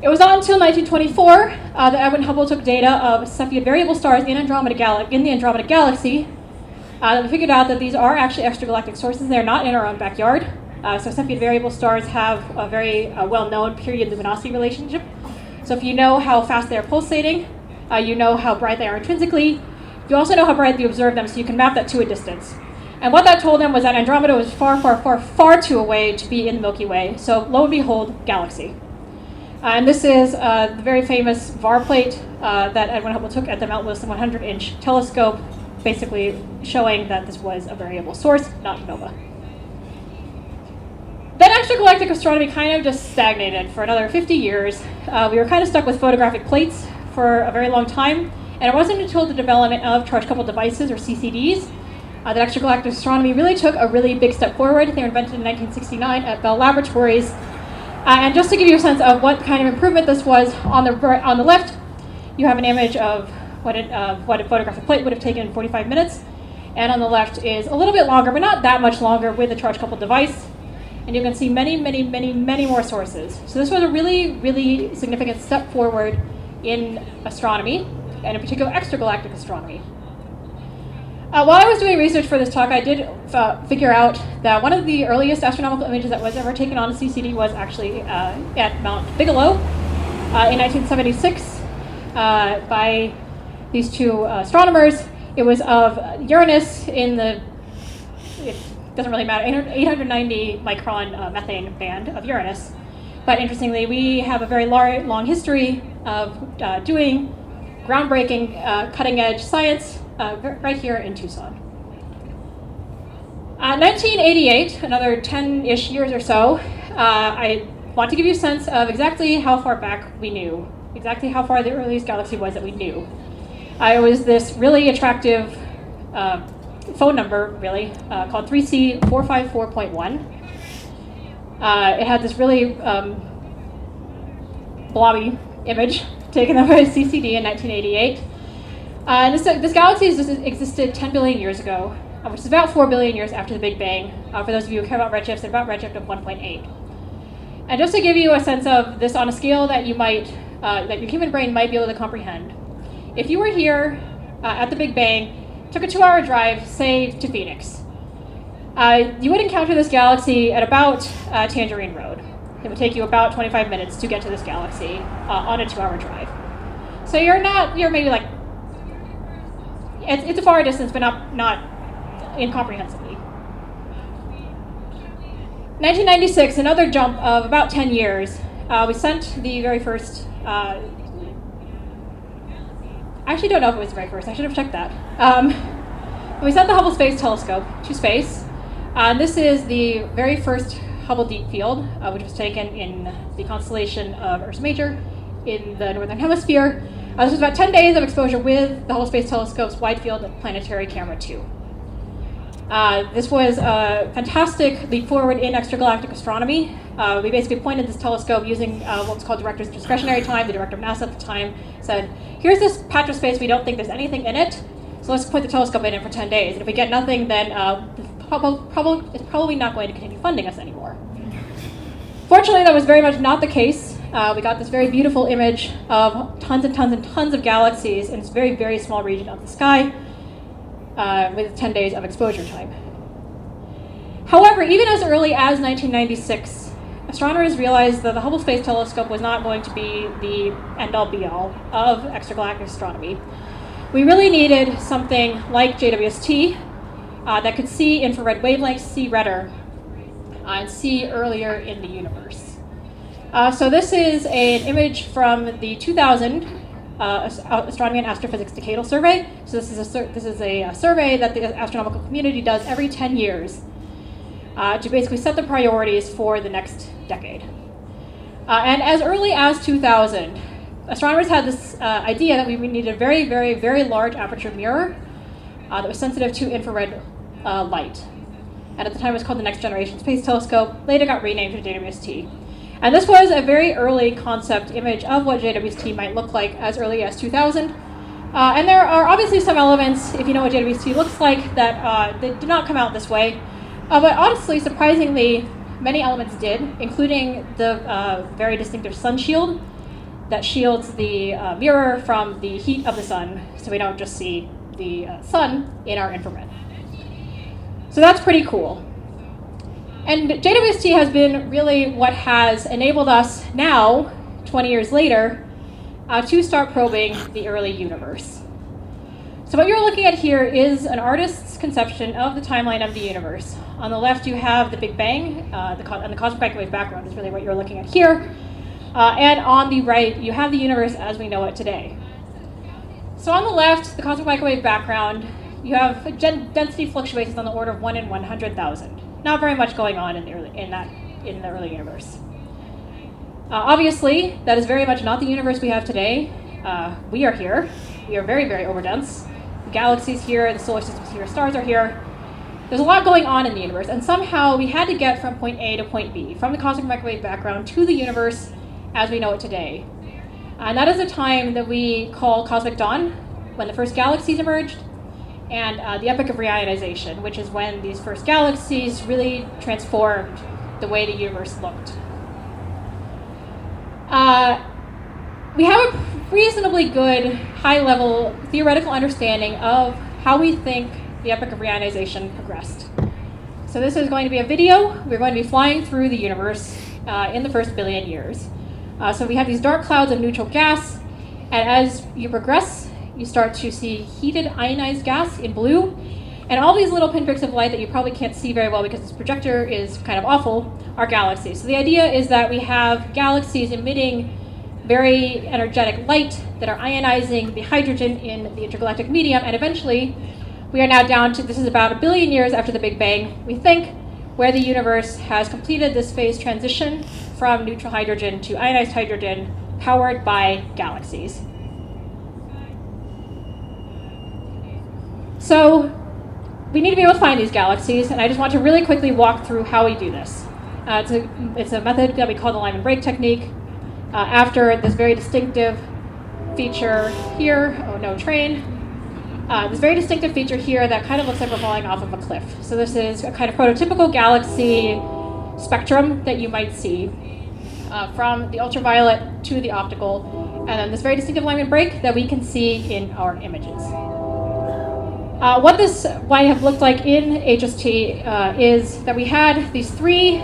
It was not until 1924 that Edwin Hubble took data of Cepheid variable stars in the Andromeda Galaxy that we figured out that these are actually extragalactic sources. They're not in our own backyard. So Cepheid variable stars have a very well-known period luminosity relationship. So if you know how fast they are pulsating, you know how bright they are intrinsically. You also know how bright you observe them, so you can map that to a distance. And what that told them was that Andromeda was far, far, far, far too away to be in the Milky Way. So lo and behold, galaxy. And this is the very famous VAR plate that Edwin Hubble took at the Mount Wilson 100-inch telescope, basically showing that this was a variable source, not nova. Then extragalactic astronomy kind of just stagnated for another 50 years. We were kind of stuck with photographic plates for a very long time, and it wasn't until the development of charge-coupled devices, or CCDs, that extragalactic astronomy really took a really big step forward. They were invented in 1969 at Bell Laboratories. And just to give you a sense of what kind of improvement this was, on the left, you have an image of what a photographic plate would have taken in 45 minutes. And on the left is a little bit longer, but not that much longer, with a charge-coupled device. And you can see many, many, many, many more sources. So this was a really, really significant step forward in astronomy, and in particular extragalactic astronomy. While I was doing research for this talk, I did figure out that one of the earliest astronomical images that was ever taken on a CCD was actually at Mount Bigelow in 1976 by these two astronomers. It was of Uranus in the, it doesn't really matter, 890 micron methane band of Uranus. But interestingly, we have a very long history of doing groundbreaking, cutting-edge science right here in Tucson. 1988, another 10-ish years or so, I want to give you a sense of exactly how far back we knew, exactly how far the earliest galaxy was that we knew. It was this really attractive phone number, really, called 3C454.1. It had this really blobby image taken by CCD in 1988. And this galaxy existed 10 billion years ago, which is about 4 billion years after the Big Bang. For those of you who care about redshifts, they're about redshift of 1.8. And just to give you a sense of this on a scale that you might, that your human brain might be able to comprehend, if you were here at the Big Bang, took a 2-hour drive, say, to Phoenix, you would encounter this galaxy at about Tangerine Road. It would take you about 25 minutes to get to this galaxy on a 2-hour drive. So you're maybe like, it's a far distance, but not incomprehensibly. 1996, another jump of about 10 years, we sent the very first, I actually don't know if it was the very first, I should have checked that. We sent the Hubble Space Telescope to space. This is the very first Hubble Deep Field, which was taken in the constellation of Ursa Major in the Northern Hemisphere. This was about 10 days of exposure with the Hubble Space Telescope's Wide Field Planetary Camera 2. This was a fantastic leap forward in extragalactic astronomy. We basically pointed this telescope using what was called director's discretionary time. The director of NASA at the time said, here's this patch of space, we don't think there's anything in it, so let's point the telescope in it for 10 days. And if we get nothing, then it's probably not going to continue funding us anymore. Fortunately, that was very much not the case. We got this very beautiful image of tons and tons and tons of galaxies in this very, very small region of the sky with 10 days of exposure time. However, even as early as 1996, astronomers realized that the Hubble Space Telescope was not going to be the end-all be-all of extragalactic astronomy. We really needed something like JWST that could see infrared wavelengths, see redder, and see earlier in the universe. So this is an image from the 2000 Astronomy and Astrophysics Decadal Survey. So this is a survey that the astronomical community does every 10 years to basically set the priorities for the next decade. And as early as 2000, astronomers had this idea that we needed a very, very, very large aperture mirror that was sensitive to infrared light. And at the time it was called the Next Generation Space Telescope, later got renamed to JWST. And this was a very early concept image of what JWST might look like as early as 2000. And there are obviously some elements, if you know what JWST looks like, that did not come out this way. But honestly, surprisingly, many elements did, including the very distinctive sun shield that shields the mirror from the heat of the sun, so we don't just see the sun in our infrared. So that's pretty cool. And JWST has been really what has enabled us now, 20 years later, to start probing the early universe. So what you're looking at here is an artist's conception of the timeline of the universe. On the left, you have the Big Bang, and the cosmic microwave background is really what you're looking at here. And on the right, you have the universe as we know it today. So on the left, the cosmic microwave background, you have density fluctuations on the order of 1 in 100,000. Not very much going on in the early universe. Obviously, that is very much not the universe we have today. We are here. We are very, very overdense. The galaxies here, the solar systems here, stars are here. There's a lot going on in the universe, and somehow we had to get from point A to point B, from the cosmic microwave background to the universe as we know it today. And that is a time that we call cosmic dawn, when the first galaxies emerged, and the epoch of reionization, which is when these first galaxies really transformed the way the universe looked. We have a reasonably good, high-level theoretical understanding of how we think the epoch of reionization progressed. So this is going to be a video. We're going to be flying through the universe in the first billion years. So we have these dark clouds of neutral gas, and as you progress, you start to see heated ionized gas in blue, and all these little pinpricks of light that you probably can't see very well because this projector is kind of awful are galaxies. So the idea is that we have galaxies emitting very energetic light that are ionizing the hydrogen in the intergalactic medium, and eventually we are now down to, this is about 1 billion years after the Big Bang, we think, where the universe has completed this phase transition from neutral hydrogen to ionized hydrogen powered by galaxies. So we need to be able to find these galaxies, and I just want to really quickly walk through how we do this. It's a method that we call the Lyman break technique. After this very distinctive feature here, oh no, train. This very distinctive feature here that kind of looks like we're falling off of a cliff. So this is a kind of prototypical galaxy spectrum that you might see from the ultraviolet to the optical, and then this very distinctive Lyman break that we can see in our images. What this might have looked like in HST is that we had these 3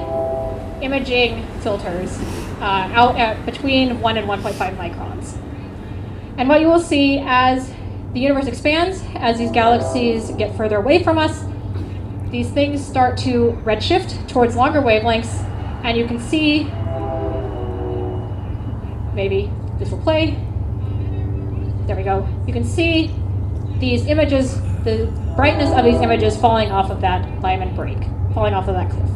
imaging filters out at between 1 and 1.5 microns. And what you will see as the universe expands, as these galaxies get further away from us, these things start to redshift towards longer wavelengths, and you can see, maybe this will play, there we go, you can see these images, the brightness of these images falling off of that Lyman break, falling off of that cliff.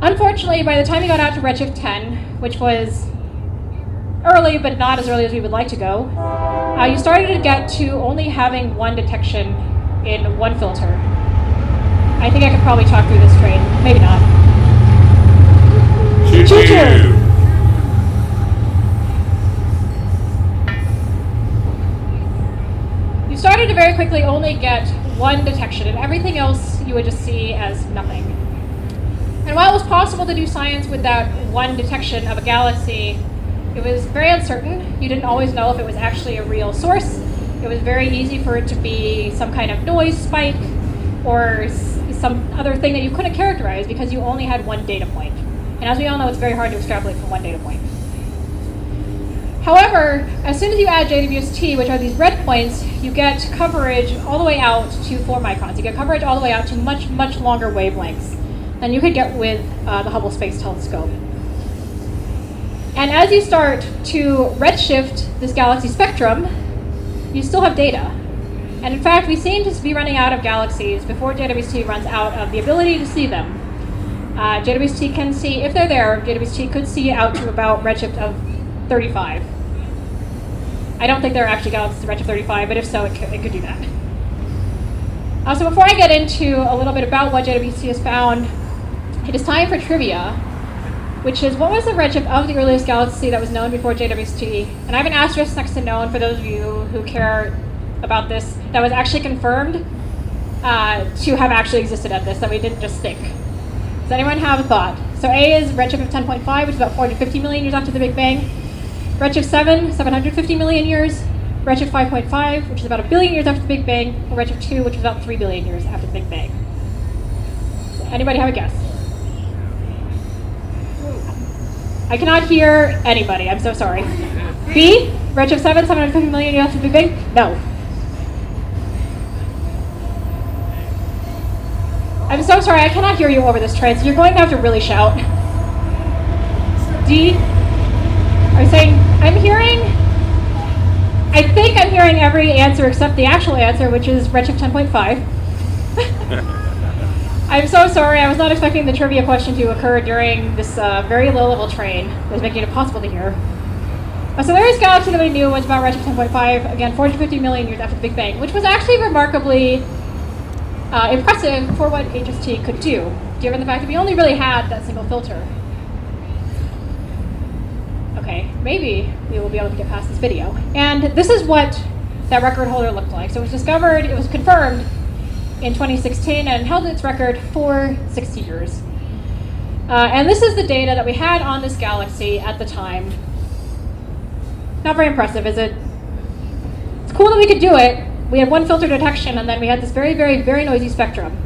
Unfortunately, by the time you got out to redshift 10, which was early, but not as early as we would like to go, you started to get to only having 1 detection in 1 filter. I think I could probably talk through this train. Maybe not. Choo-choo! You started to very quickly only get 1 detection, and everything else you would just see as nothing. And while it was possible to do science with that 1 detection of a galaxy, it was very uncertain. You didn't always know if it was actually a real source. It was very easy for it to be some kind of noise spike or some other thing that you couldn't characterize because you only had 1 data point. And as we all know, it's very hard to extrapolate from 1 data point. However, as soon as you add JWST, which are these red points, you get coverage all the way out to 4 microns. You get coverage all the way out to much, much longer wavelengths than you could get with the Hubble Space Telescope. And as you start to redshift this galaxy spectrum, you still have data. And in fact, we seem to be running out of galaxies before JWST runs out of the ability to see them. JWST can see, if they're there, JWST could see out to about redshift of 35. I don't think there are actually galaxies at redshift 35, but if so, it could do that. So before I get into a little bit about what JWST has found, it is time for trivia, which is what was the redshift of the earliest galaxy that was known before JWST? And I have an asterisk next to known for those of you who care about this, that was actually confirmed to have actually existed at this, that we didn't just think. Does anyone have a thought? So A is redshift of 10.5, which is about 450 million years after the Big Bang. Redshift 7, 750 million years. Redshift 5.5, which is about 1 billion years after the Big Bang. Or redshift 2, which is about 3 billion years after the Big Bang. Anybody have a guess? I cannot hear anybody, I'm so sorry. B, redshift 7, 750 million years after the Big Bang? No. I'm so sorry, I cannot hear you over this train, so you're going to have to really shout. D, are you saying, I think I'm hearing every answer except the actual answer, which is redshift 10.5. I'm so sorry, I was not expecting the trivia question to occur during this very low-level train. It was making it impossible to hear. So the earliest galaxy that we knew was about redshift 10.5, again, 450 million years after the Big Bang, which was actually remarkably impressive for what HST could do, given the fact that we only really had that single filter. Okay, maybe we will be able to get past this video. And this is what that record holder looked like. So it was discovered, it was confirmed in 2016 and held its record for 60 years. And this is the data that we had on this galaxy at the time. Not very impressive, is it? It's cool that we could do it. We had 1 filter detection, and then we had this very, very, very noisy spectrum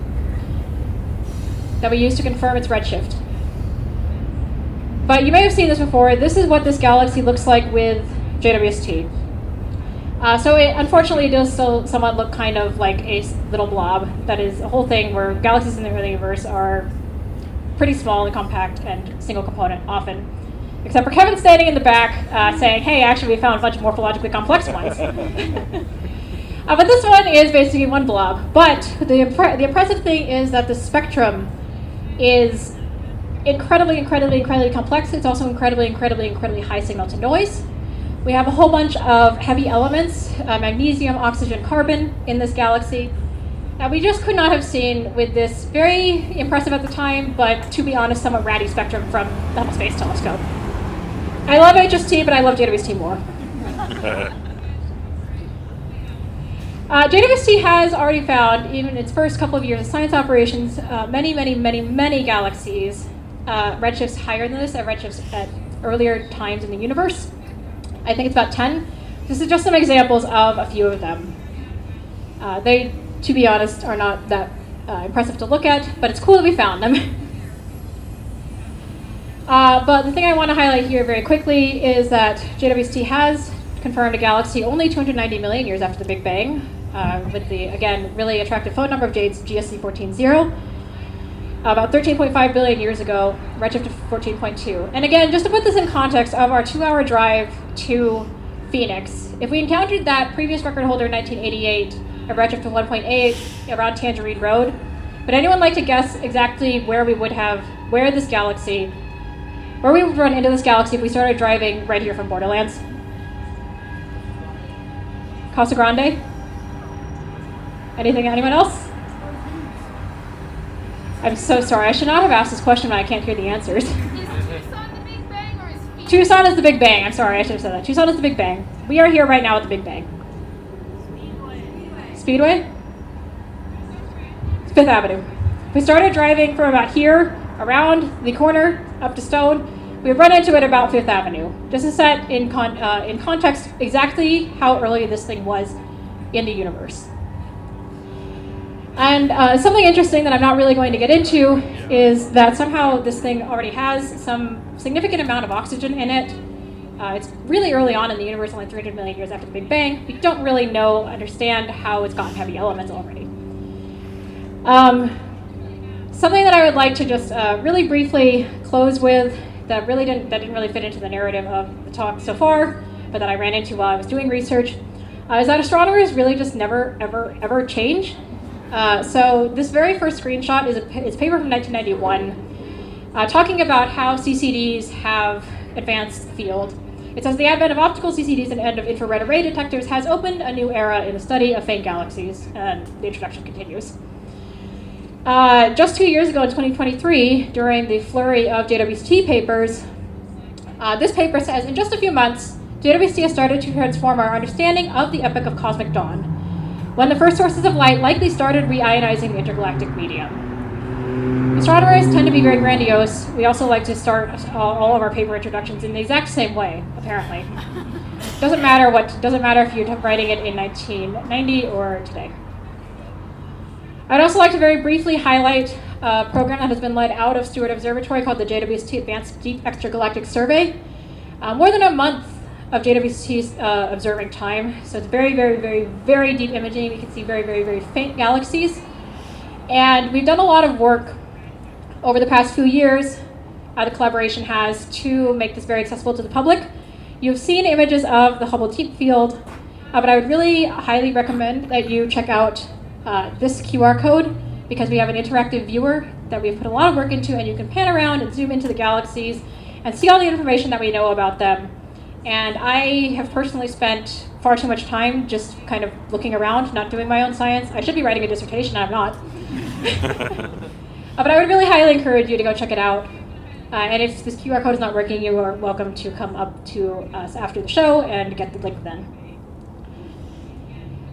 that we used to confirm its redshift. But you may have seen this before. This is what this galaxy looks like with JWST. So it unfortunately does still somewhat look kind of like a little blob. That is a whole thing where galaxies in the early universe are pretty small and compact and single component often. Except for Kevin standing in the back saying, hey, actually we found a bunch of morphologically complex ones. But this one is basically 1 blob. But the impressive thing is that the spectrum is incredibly, incredibly, incredibly complex. It's also incredibly, incredibly, incredibly high signal to noise. We have a whole bunch of heavy elements, magnesium, oxygen, carbon in this galaxy. that we just could not have seen with this very impressive at the time, but to be honest, somewhat ratty spectrum from the Hubble Space Telescope. I love HST, but I love JWST more. JWST has already found, even in its first couple of years of science operations, many galaxies, redshifts higher than this, at redshifts at earlier times in the universe. I think it's about 10. This is just some examples of a few of them. They, to be honest, are not that impressive to look at, but it's cool that we found them. But the thing I want to highlight here very quickly is that JWST has confirmed a galaxy only 290 million years after the Big Bang, with the, again, really attractive phone number of JADE's GSC 14.0. About 13.5 billion years ago, redshift of 14.2. And again, just to put this in context of our 2-hour drive to Phoenix, if we encountered that previous record holder in 1988, a redshift of 1.8 around Tangerine Road, would anyone like to guess exactly where we would have, where we would run into this galaxy if we started driving right here from Borderlands? Casa Grande? Anyone else? I'm so sorry. I should not have asked this question when I can't hear the answers. Is Tucson the Big Bang or is Phoenix? Tucson is the Big Bang. I'm sorry, I should have said that. Tucson is the Big Bang. We are here right now at the Big Bang. Speedway? It's 5th Avenue. We started driving from about here, around the corner, up to Stone. We run into it about 5th Avenue. Just to set in context exactly how early this thing was in the universe. And something interesting that I'm not really going to get into is that somehow this thing already has some significant amount of oxygen in it. It's really early on in the universe, only 300 million years after the Big Bang. We don't really understand how it's gotten heavy elements already. Something that I would like to just really briefly close with that didn't really fit into the narrative of the talk so far, but that I ran into while I was doing research, is that astronomers really just never, ever change. So this very first screenshot is a paper from 1991 talking about how CCDs have advanced the field. It says the advent of optical CCDs and end of infrared array detectors has opened a new era in the study of faint galaxies, and the introduction continues. Just 2 years ago in 2023, during the flurry of JWST papers, this paper says, in just a few months, JWST has started to transform our understanding of the epoch of cosmic dawn, when the first sources of light likely started reionizing the intergalactic medium. Astronomers tend to be very grandiose. We also like to start all of our paper introductions in the exact same way, apparently. Doesn't matter if you're writing it in 1990 or today. I'd also like to very briefly highlight a program that has been led out of Steward Observatory called the JWST Advanced Deep Extragalactic Survey. More than a month of JWST's observing time. So it's very deep imaging. We can see very faint galaxies. And we've done a lot of work over the past few years, the collaboration has, to make this very accessible to the public. You've seen images of the Hubble Deep Field, but I would really highly recommend that you check out this QR code, because we have an interactive viewer that we've put a lot of work into, and you can pan around and zoom into the galaxies and see all the information that we know about them. And I have personally spent far too much time just kind of looking around, not doing my own science. I should be writing a dissertation, I'm not. But I would really highly encourage you to go check it out. And if this QR code is not working, you are welcome to come up to us after the show and get the link then.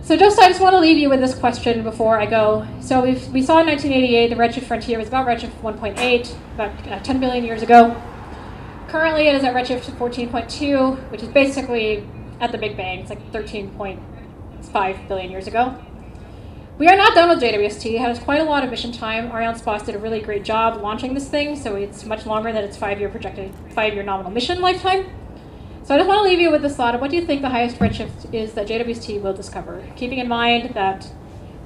So I just want to leave you with this question before I go. So we saw in 1988 the redshift frontier was about redshift 1.8, about 10 billion years ago. Currently it is at redshift 14.2, which is basically at the Big Bang. It's like 13.5 billion years ago. We are not done with JWST. It has quite a lot of mission time. Arianespace did a really great job launching this thing, so it's much longer than its 5-year nominal mission lifetime. So I just want to leave you with this thought of what do you think the highest redshift is that JWST will discover, keeping in mind that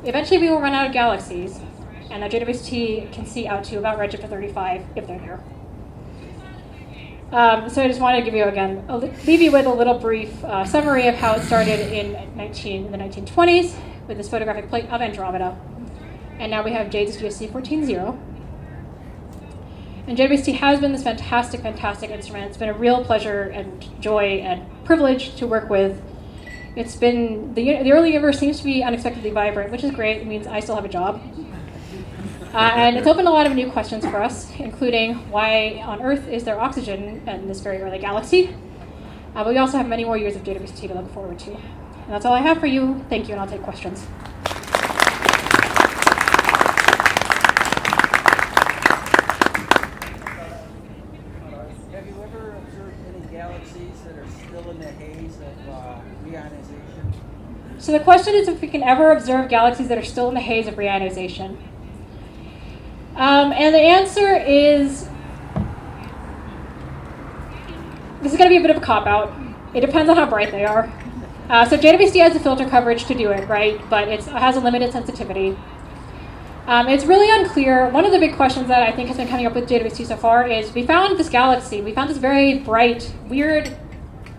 eventually we will run out of galaxies, and that JWST can see out to about redshift of 35 if they're there. So I just wanted to give you, again, leave you with a little brief summary of how it started in the 1920s with this photographic plate of Andromeda. And now we have JADE's GSC 14.0. And JWST has been this fantastic instrument. It's been a real pleasure and joy and privilege to work with. It's been, the early universe seems to be unexpectedly vibrant, which is great. It means I still have a job. And it's opened a lot of new questions for us, including why on Earth is there oxygen in this very early galaxy? But we also have many more years of JWST to look forward to. And that's all I have for you. Thank you, and I'll take questions. Have you ever observed any galaxies that are still in the haze of reionization? So the question is if we can ever observe galaxies that are still in the haze of reionization. And the answer is, this is going to be a bit of a cop-out. It depends on how bright they are. So JWST has the filter coverage to do it, right? But it has a limited sensitivity. It's really unclear. One of the big questions that I think has been coming up with JWST so far is we found this galaxy. We found this very bright, weird,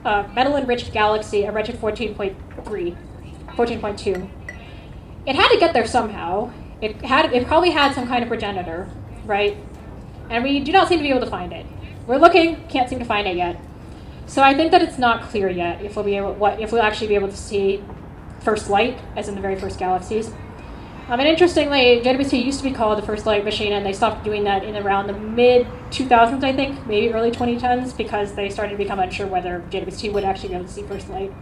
metal-enriched galaxy at redshift 14.2. It had to get there somehow. It probably had some kind of progenitor, right? And we do not seem to be able to find it. We're looking, can't seem to find it yet. So I think that it's not clear yet if we'll actually be able to see first light, as in the very first galaxies. And interestingly, JWST used to be called the First Light Machine, and they stopped doing that in around the mid-2000s, I think, maybe early 2010s, because they started to become unsure whether JWST would actually be able to see first light.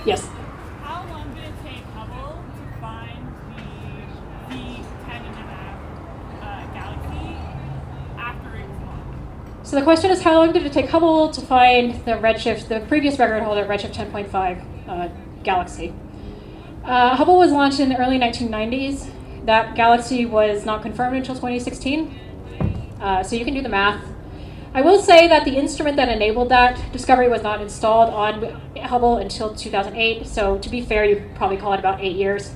Yes? How long did it take Hubble to find the V10.5 galaxy after it was launched? So the question is, how long did it take Hubble to find the previous record holder, redshift 10.5 galaxy? Hubble was launched in the early 1990s. That galaxy was not confirmed until 2016. So you can do the math. I will say that the instrument that enabled that discovery was not installed on Hubble until 2008. So to be fair, you'd probably call it about 8 years.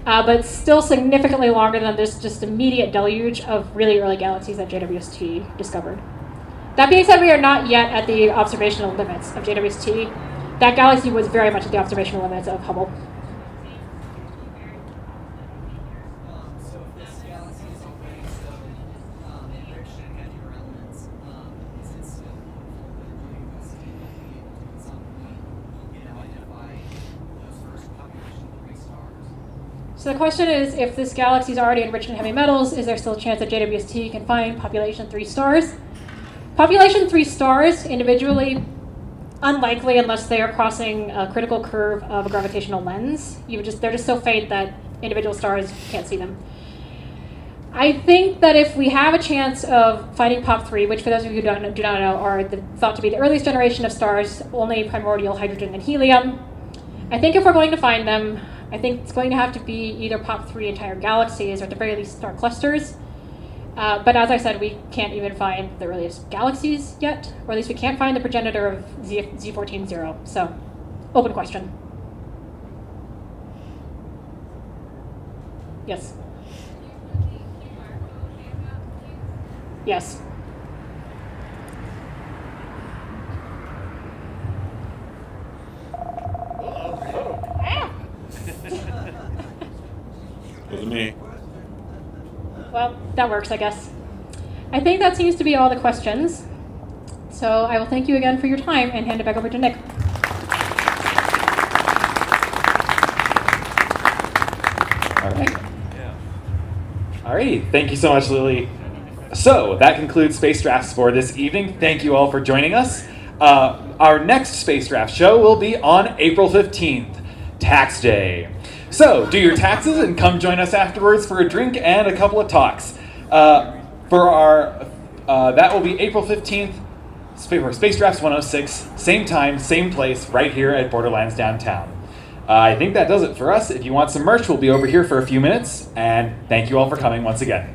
But still significantly longer than this just immediate deluge of really early galaxies that JWST discovered. That being said, we are not yet at the observational limits of JWST. That galaxy was very much at the observational limits of Hubble. So if this galaxy is already so enriched in heavy elements, is it still at some point identify those first population of 3 stars? So the question is, if this galaxy is already enriched in heavy metals, is there still a chance that JWST can find population 3 stars? Population 3 stars individually, unlikely unless they are crossing a critical curve of a gravitational lens. They're just so faint that individual stars, you can't see them. I think that if we have a chance of finding POP3, which for those of you who do not know are thought to be the earliest generation of stars, only primordial hydrogen and helium, I think if we're going to find them, I think it's going to have to be either POP3 entire galaxies or at the very least star clusters. But as I said, we can't even find the earliest galaxies yet, or at least we can't find the progenitor of Z14.0. So, open question. Yes? Yes. Wasn't me. Well, that works, I guess. I think that seems to be all the questions. So I will thank you again for your time and hand it back over to Nick. All right. Alrighty, thank you so much, Lily. So that concludes Space Drafts for this evening. Thank you all for joining us. Our next Space Draft show will be on April 15th, Tax Day. So do your taxes and come join us afterwards for a drink and a couple of talks. That will be April 15th for Space Drafts 106, same time, same place, right here at Borderlands downtown. I think that does it for us. If you want some merch, we'll be over here for a few minutes. And thank you all for coming once again.